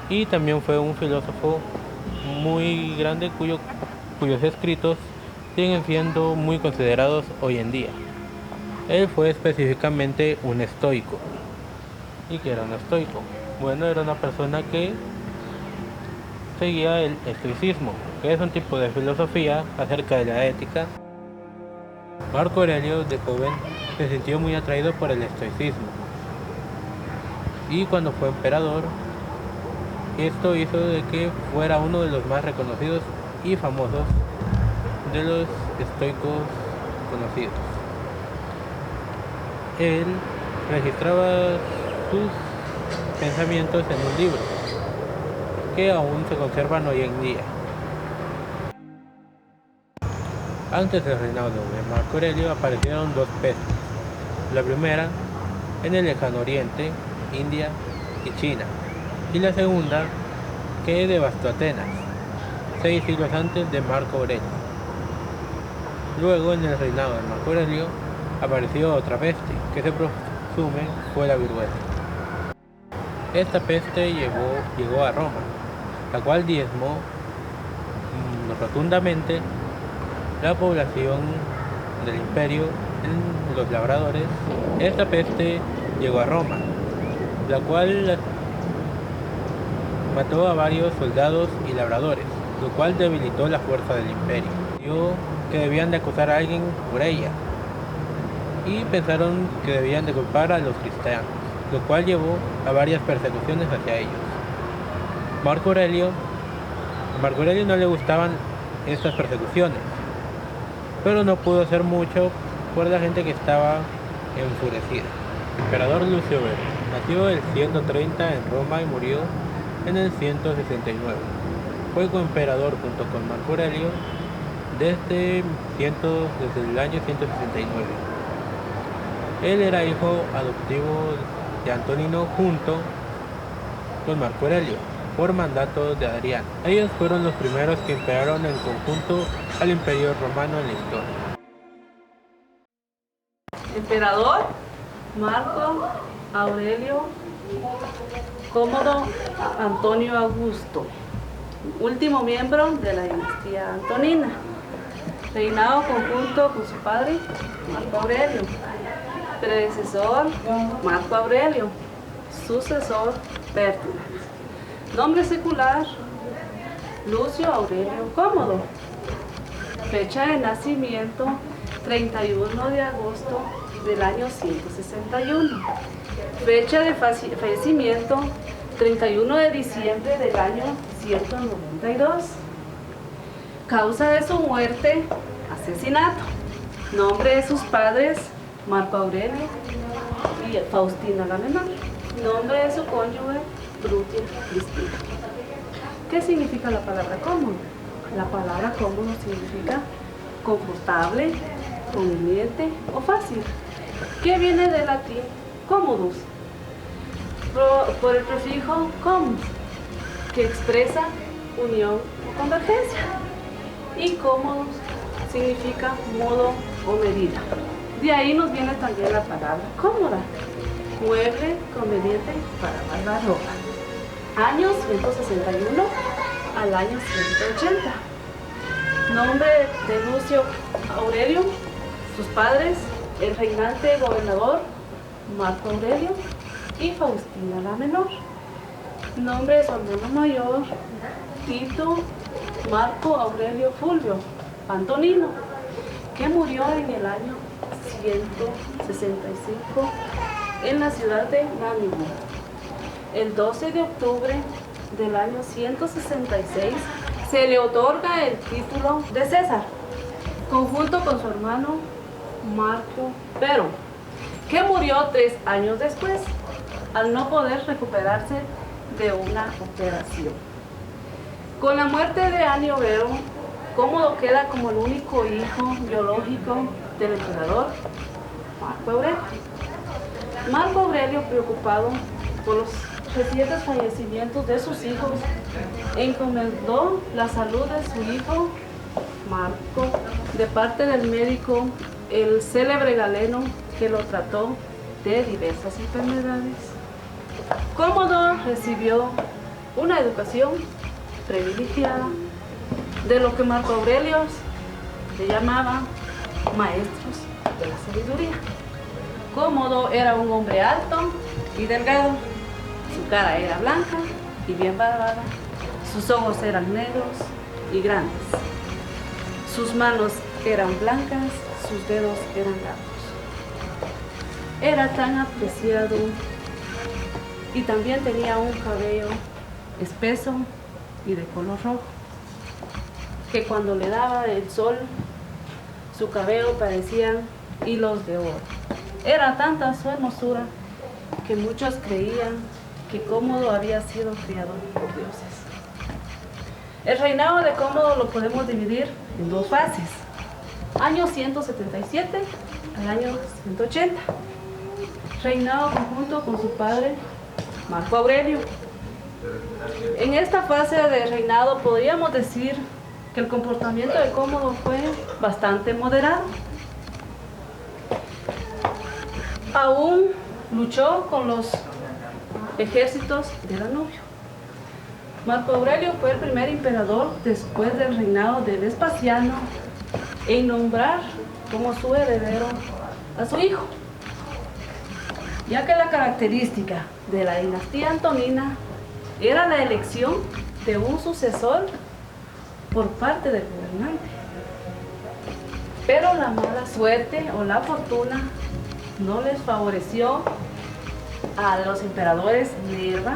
y también fue un filósofo muy grande cuyos escritos siguen siendo muy considerados hoy en día. Él fue específicamente un estoico. ¿Y qué era un estoico? Bueno, era una persona que seguía el estoicismo, que es un tipo de filosofía acerca de la ética. Marco Aurelio, de joven, se sintió muy atraído por el estoicismo, y cuando fue emperador, esto hizo de que fuera uno de los más reconocidos y famosos de los estoicos conocidos. Él registraba sus pensamientos en un libro que aún se conservan hoy en día. Antes del reinado de Marco Aurelio aparecieron 2 pestes. La primera en el lejano oriente, India y China, y la segunda que devastó Atenas, 6 siglos antes de Marco Aurelio. Luego, en el reinado de Marco Aurelio, apareció otra peste, que se presume fue la viruela. Esta peste llegó a Roma, la cual diezmó rotundamente la población del imperio en los labradores. Esta peste llegó a Roma, la cual mató a varios soldados y labradores, lo cual debilitó la fuerza del imperio. Dijo que debían de acusar a alguien por ella, y pensaron que debían de culpar a los cristianos, lo cual llevó a varias persecuciones hacia ellos. Marco Aurelio no le gustaban estas persecuciones, pero no pudo hacer mucho por la gente que estaba enfurecida. Emperador Lucio Vero nació el 130 en Roma y murió en el 169. Fue coemperador junto con Marco Aurelio desde el año 169. Él era hijo adoptivo de Antonino junto con Marco Aurelio, por mandato de Adriano. Ellos fueron los primeros que imperaron en conjunto al Imperio Romano en la historia. Emperador Marco Aurelio Cómodo Antonio Augusto, último miembro de la dinastía antonina, reinado conjunto con su padre Marco Aurelio, predecesor Marco Aurelio, sucesor Pertinax. Nombre secular Lucio Aurelio Cómodo. Fecha de nacimiento 31 de agosto del año 161. Fecha de fallecimiento 31 de diciembre del año 192. Causa de su muerte, asesinato. Nombre de sus padres, Marco Aurelio y Faustina la Menor. Nombre de su cónyuge, Brutia Cristina. ¿Qué significa la palabra cómodo? La palabra cómodo significa confortable, conveniente o fácil. ¿Qué viene del latín comodus? Por el prefijo comus, que expresa unión o convergencia. Y cómodos significa modo o medida. De ahí nos viene también la palabra cómoda, mueble conveniente para guardar ropa. Año 161 al año 180. Nombre de Lucio Aurelio, sus padres, el reinante gobernador Marco Aurelio y Faustina la Menor. Nombre de su hermano mayor, Tito Marco Aurelio Fulvio Antonino, que murió en el año 165 en la ciudad de Nánigo. El 12 de octubre del año 166 se le otorga el título de César, conjunto con su hermano Marco Pero, que murió 3 años después, al no poder recuperarse de una operación. Con la muerte de Anio Vero, Cómodo queda como el único hijo biológico del emperador Marco Aurelio. Marco Aurelio, preocupado por los recientes fallecimientos de sus hijos, encomendó la salud de su hijo Marco de parte del médico, el célebre Galeno, que lo trató de diversas enfermedades. Cómodo recibió una educación privilegiada de lo que Marco Aurelio le llamaba maestros de la sabiduría. Cómodo era un hombre alto y delgado, su cara era blanca y bien barbada, sus ojos eran negros y grandes, sus manos eran blancas, sus dedos eran largos. Era tan apreciado y también tenía un cabello espeso y de color rojo, que cuando le daba el sol, su cabello parecían hilos de oro. Era tanta su hermosura que muchos creían que Cómodo había sido criado por dioses. El reinado de Cómodo lo podemos dividir en 2 fases: año 177 al año 180. Reinado conjunto con su padre Marco Aurelio. En esta fase de reinado podríamos decir que el comportamiento de Cómodo fue bastante moderado. Aún luchó con los ejércitos de Danubio. Marco Aurelio fue el primer emperador después del reinado de Vespasiano en nombrar como su heredero a su hijo, ya que la característica de la dinastía antonina era la elección de un sucesor por parte del gobernante. Pero la mala suerte o la fortuna no les favoreció a los emperadores Nerva,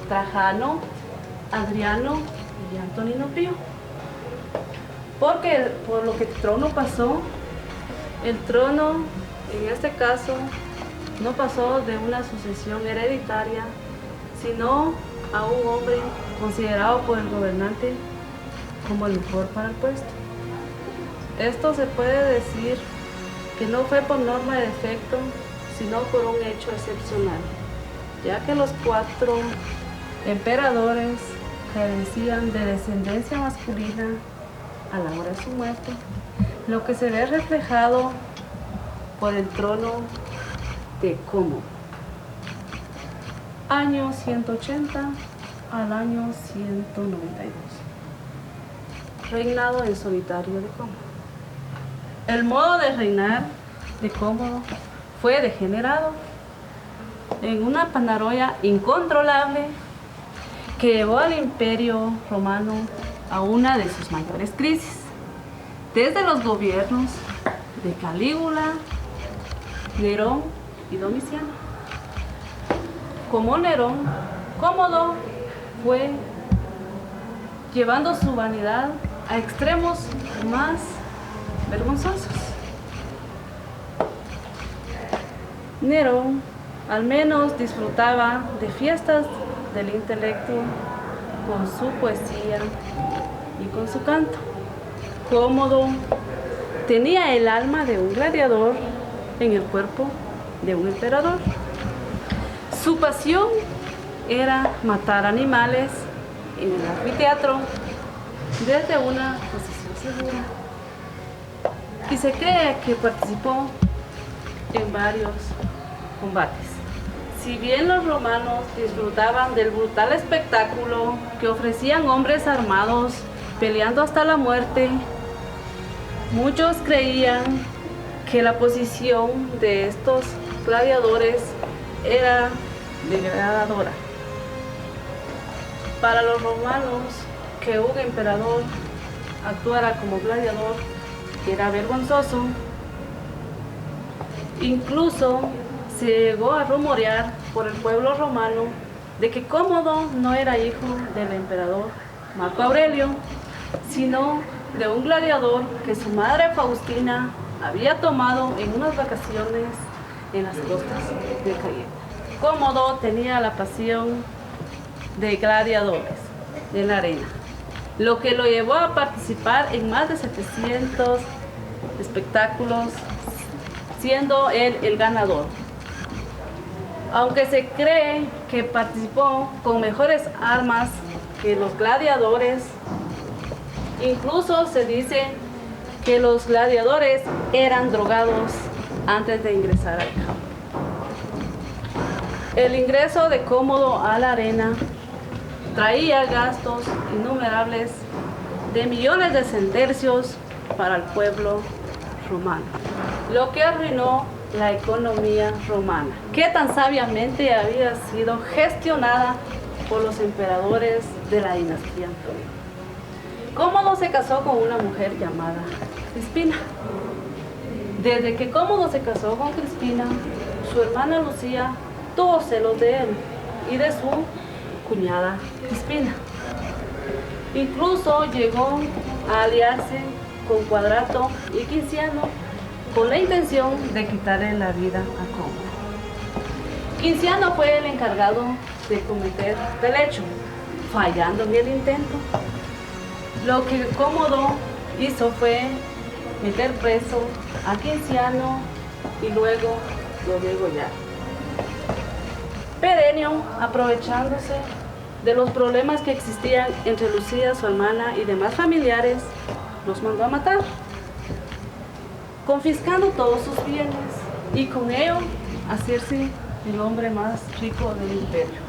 Trajano, Adriano y Antonino Pío. Porque por lo que el trono pasó, el trono en este caso no pasó de una sucesión hereditaria, sino a un hombre considerado por el gobernante como el mejor para el puesto. Esto se puede decir que no fue por norma de defecto, sino por un hecho excepcional, ya que los 4 emperadores carecían de descendencia masculina a la hora de su muerte, lo que se ve reflejado por el trono de Cómodo, año 180 al año 192, reinado en solitario de Cómodo. El modo de reinar de Cómodo fue degenerado en una paranoia incontrolable que llevó al Imperio Romano a una de sus mayores crisis, desde los gobiernos de Calígula, Nerón y Domiciano. Como Nerón, Cómodo fue llevando su vanidad a extremos más vergonzosos. Nerón al menos disfrutaba de fiestas del intelecto con su poesía y con su canto. Cómodo tenía el alma de un gladiador en el cuerpo de un emperador. Su pasión era matar animales en el anfiteatro desde una posición segura. Y se cree que participó en varios combates. Si bien los romanos disfrutaban del brutal espectáculo que ofrecían hombres armados peleando hasta la muerte, muchos creían que la posición de estos gladiadores era degradadora. Para los romanos, que un emperador actuara como gladiador era vergonzoso. Incluso se llegó a rumorear por el pueblo romano de que Cómodo no era hijo del emperador Marco Aurelio, sino de un gladiador que su madre Faustina había tomado en unas vacaciones en las costas de Creta. Cómodo tenía la pasión de gladiadores en la arena, lo que lo llevó a participar en más de 700 espectáculos, siendo él el ganador. Aunque se cree que participó con mejores armas que los gladiadores, incluso se dice que los gladiadores eran drogados antes de ingresar al campo. El ingreso de Cómodo a la arena traía gastos innumerables de millones de sestercios para el pueblo romano, lo que arruinó la economía romana, que tan sabiamente había sido gestionada por los emperadores de la dinastía Antonina. Cómodo se casó con una mujer llamada Crispina. Desde que Cómodo se casó con Crispina, su hermana Lucía tuvo celos de él y de su cuñada Crispina. Incluso llegó a aliarse con Cuadrato y Quinciano con la intención de quitarle la vida a Cómodo. Quinciano fue el encargado de cometer el hecho, fallando en el intento. Lo que Cómodo hizo fue meter preso a Quinciano y luego lo degollar. Perenio, aprovechándose de los problemas que existían entre Lucía, su hermana y demás familiares, los mandó a matar, confiscando todos sus bienes y con ello hacerse el hombre más rico del imperio.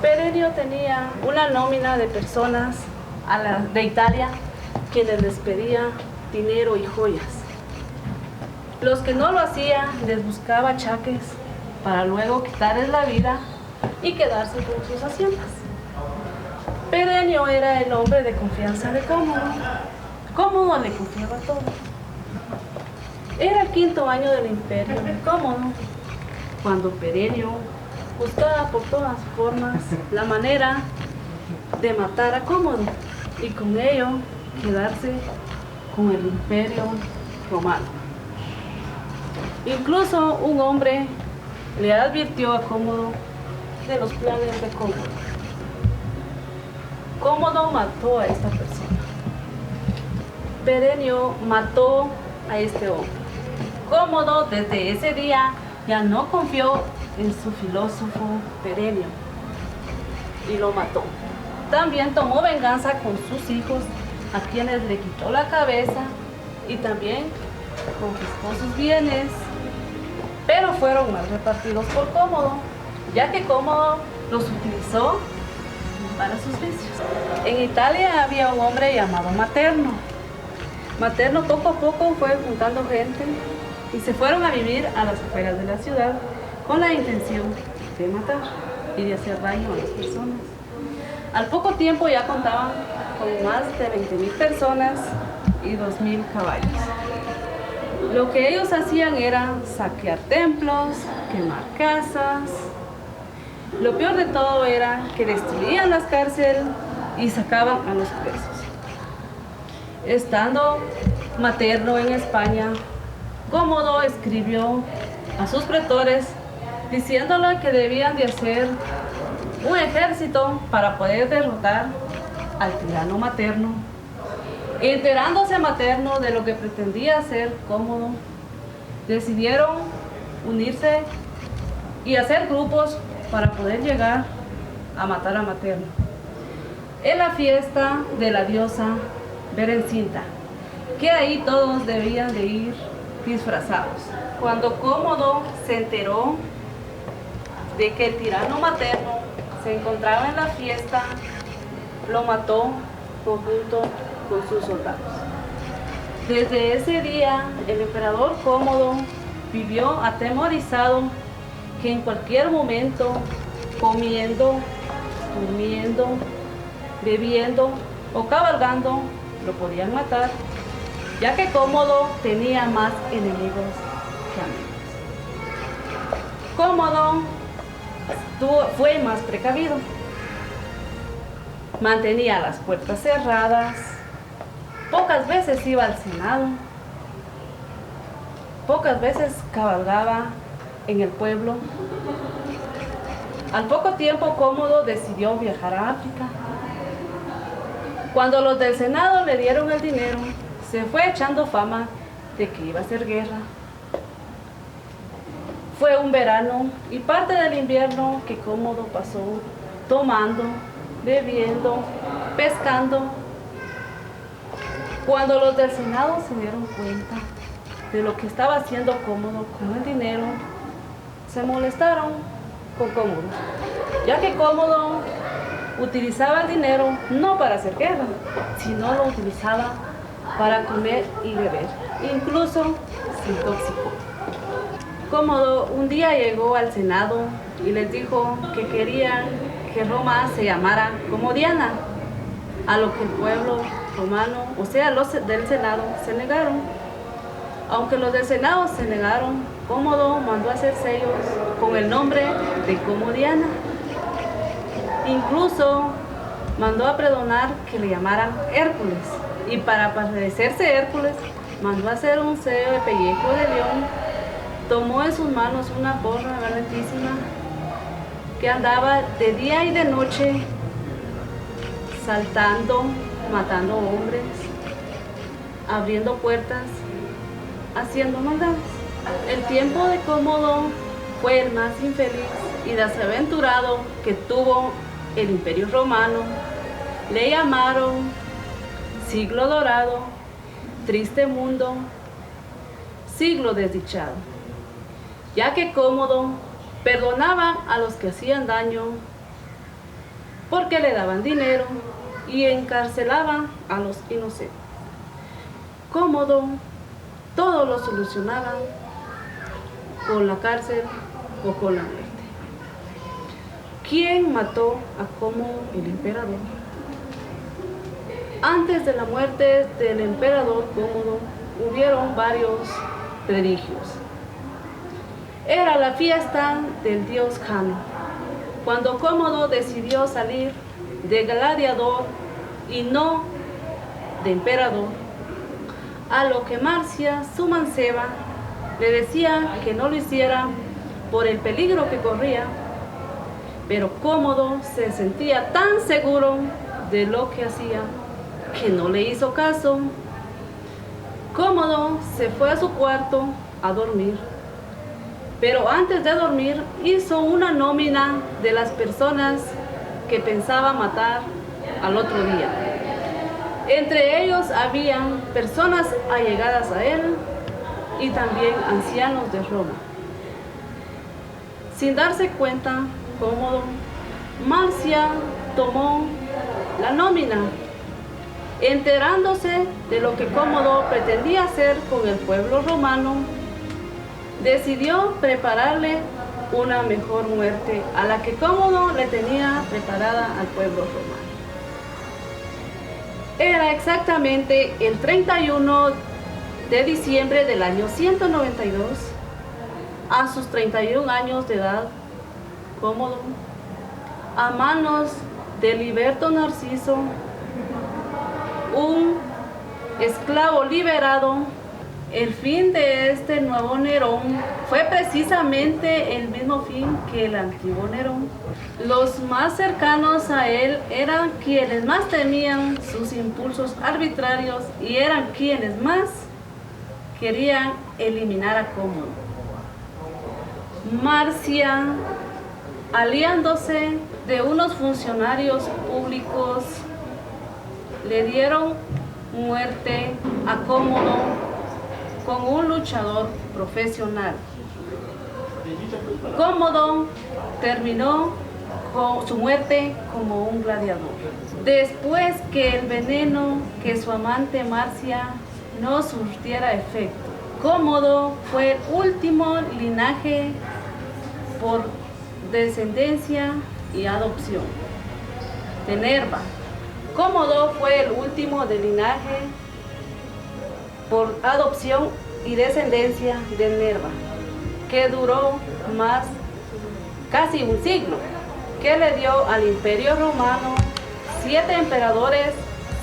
Perenio tenía una nómina de personas de Italia quienes les pedía dinero y joyas. Los que no lo hacían les buscaba achaques para luego quitarles la vida y quedarse con sus haciendas. Perenio era el hombre de confianza de Cómodo. Cómodo le confiaba todo. Era el 5º año del imperio de Cómodo, cuando Perenio buscaba por todas formas la manera de matar a Cómodo y con ello quedarse con el imperio romano. Incluso un hombre le advirtió a Cómodo de los planes de Cómodo. Cómodo mató a esta persona. Perenio mató a este hombre. Cómodo desde ese día ya no confió en su filósofo Perenio y lo mató. También tomó venganza con sus hijos, a quienes le quitó la cabeza y también confiscó sus bienes, pero fueron mal repartidos por Cómodo, ya que Cómodo los utilizó para sus vicios. En Italia había un hombre llamado Materno. Materno poco a poco fue juntando gente y se fueron a vivir a las afueras de la ciudad con la intención de matar y de hacer daño a las personas. Al poco tiempo ya contaban con más de 20,000 personas y 2,000 caballos. Lo que ellos hacían era saquear templos, quemar casas. Lo peor de todo era que destruían las cárceles y sacaban a los presos. Estando Materno en España, Cómodo escribió a sus pretores diciéndole que debían de hacer un ejército para poder derrotar al tirano Materno. Enterándose Materno de lo que pretendía hacer Cómodo, decidieron unirse y hacer grupos para poder llegar a matar a Materno. En la fiesta de la diosa Berencinta, que ahí todos debían de ir disfrazados. Cuando Cómodo se enteró de que el tirano Materno se encontraba en la fiesta, lo mató junto con sus soldados. Desde ese día, el emperador Cómodo vivió atemorizado que en cualquier momento, comiendo, durmiendo, bebiendo o cabalgando, lo podían matar, ya que Cómodo tenía más enemigos que amigos. Cómodo fue más precavido. Mantenía las puertas cerradas, pocas veces iba al Senado, pocas veces cabalgaba en el pueblo. Al poco tiempo Cómodo decidió viajar a África. Cuando los del Senado le dieron el dinero, se fue echando fama de que iba a hacer guerra. Fue un verano y parte del invierno que Cómodo pasó tomando, bebiendo, pescando. Cuando los del Senado se dieron cuenta de lo que estaba haciendo Cómodo con el dinero, se molestaron con Cómodo, ya que Cómodo utilizaba el dinero no para hacer guerra, sino lo utilizaba para comer y beber. Incluso se intoxicó. Cómodo un día llegó al Senado y les dijo que quería que Roma se llamara como Diana, a lo que el pueblo romano, o sea, los del Senado, se negaron. Aunque los del Senado se negaron, Cómodo mandó a hacer sellos con el nombre de como Diana. Incluso mandó a pregonar que le llamaran Hércules, y para parecerse Hércules, mandó a hacer un sello de pellejo de león. Tomó en sus manos una porra violentísima que andaba de día y de noche saltando, matando hombres, abriendo puertas, haciendo maldades. El tiempo de Cómodo fue el más infeliz y desaventurado que tuvo el Imperio Romano. Le llamaron siglo dorado, triste mundo, siglo desdichado, ya que Cómodo perdonaba a los que hacían daño porque le daban dinero y encarcelaba a los inocentes. Cómodo todo lo solucionaba con la cárcel o con la muerte. ¿Quién mató a Cómodo el emperador? Antes de la muerte del emperador Cómodo hubieron varios prodigios. Era la fiesta del dios Jano, cuando Cómodo decidió salir de gladiador y no de emperador, a lo que Marcia, su manceba, le decía que no lo hiciera por el peligro que corría, pero Cómodo se sentía tan seguro de lo que hacía que no le hizo caso. Cómodo se fue a su cuarto a dormir. Pero antes de dormir hizo una nómina de las personas que pensaba matar al otro día. Entre ellos habían personas allegadas a él y también ancianos de Roma. Sin darse cuenta, Cómodo, Marcia tomó la nómina, enterándose de lo que Cómodo pretendía hacer con el pueblo romano. Decidió prepararle una mejor muerte a la que Cómodo le tenía preparada al pueblo romano. Era exactamente el 31 de diciembre del año 192, a sus 31 años de edad, Cómodo, a manos de Liberto Narciso, un esclavo liberado. El fin de este nuevo Nerón fue precisamente el mismo fin que el antiguo Nerón. Los más cercanos a él eran quienes más temían sus impulsos arbitrarios y eran quienes más querían eliminar a Cómodo. Marcia, aliándose de unos funcionarios públicos, le dieron muerte a Cómodo con un luchador profesional. Cómodo terminó con su muerte como un gladiador. Después que el veneno que su amante Marcia no surtiera efecto, Cómodo fue el último linaje por descendencia y adopción de Nerva. Cómodo fue el último de linaje por adopción y descendencia de Nerva, que duró casi un siglo, que le dio al Imperio Romano 7 emperadores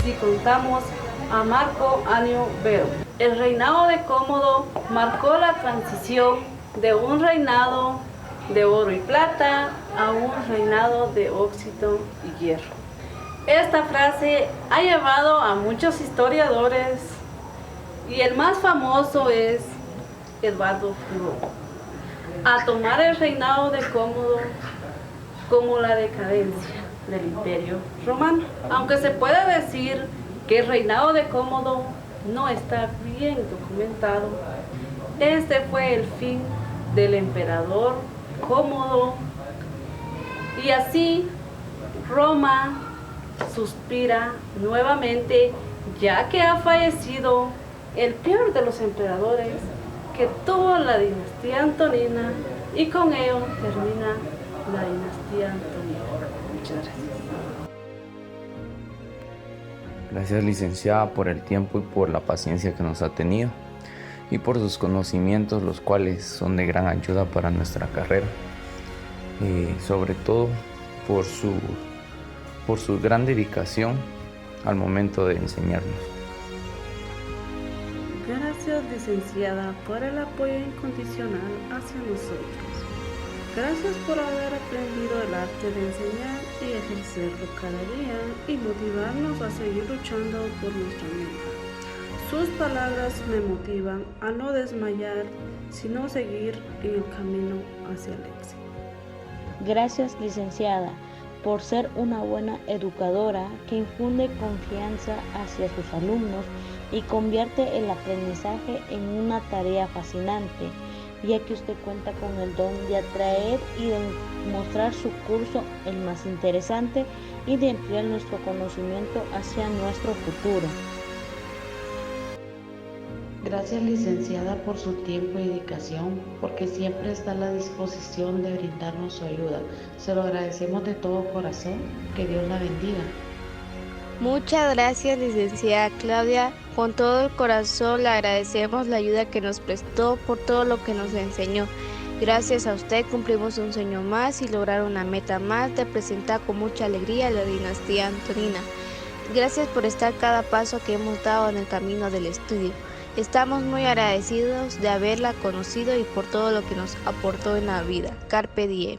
si contamos a Marco Annio Vero. El reinado de Cómodo marcó la transición de un reinado de oro y plata a un reinado de óxido y hierro. Esta frase ha llevado a muchos historiadores, y el más famoso es Eduardo Furó, a tomar el reinado de Cómodo como la decadencia del Imperio Romano. Aunque se puede decir que el reinado de Cómodo no está bien documentado, este fue el fin del emperador Cómodo, y así Roma suspira nuevamente, ya que ha fallecido el peor de los emperadores que tuvo la dinastía antonina, y con ello termina la dinastía antonina. Muchas gracias. Gracias, licenciada, por el tiempo y por la paciencia que nos ha tenido y por sus conocimientos, los cuales son de gran ayuda para nuestra carrera, sobre todo por su gran dedicación al momento de enseñarnos. Gracias, licenciada, por el apoyo incondicional hacia nosotros. Gracias por haber aprendido el arte de enseñar y ejercerlo cada día y motivarnos a seguir luchando por nuestra meta. Sus palabras me motivan a no desmayar, sino seguir en el camino hacia el éxito. Gracias, licenciada, por ser una buena educadora que infunde confianza hacia sus alumnos y convierte el aprendizaje en una tarea fascinante, ya que usted cuenta con el don de atraer y de mostrar su curso el más interesante y de ampliar nuestro conocimiento hacia nuestro futuro. Gracias, licenciada, por su tiempo y dedicación, porque siempre está a la disposición de brindarnos su ayuda. Se lo agradecemos de todo corazón. Que Dios la bendiga. Muchas gracias, licenciada Claudia. Con todo el corazón le agradecemos la ayuda que nos prestó por todo lo que nos enseñó. Gracias a usted cumplimos un sueño más y lograr una meta más de presentar con mucha alegría la dinastía antonina. Gracias por estar cada paso que hemos dado en el camino del estudio. Estamos muy agradecidos de haberla conocido y por todo lo que nos aportó en la vida. Carpe diem.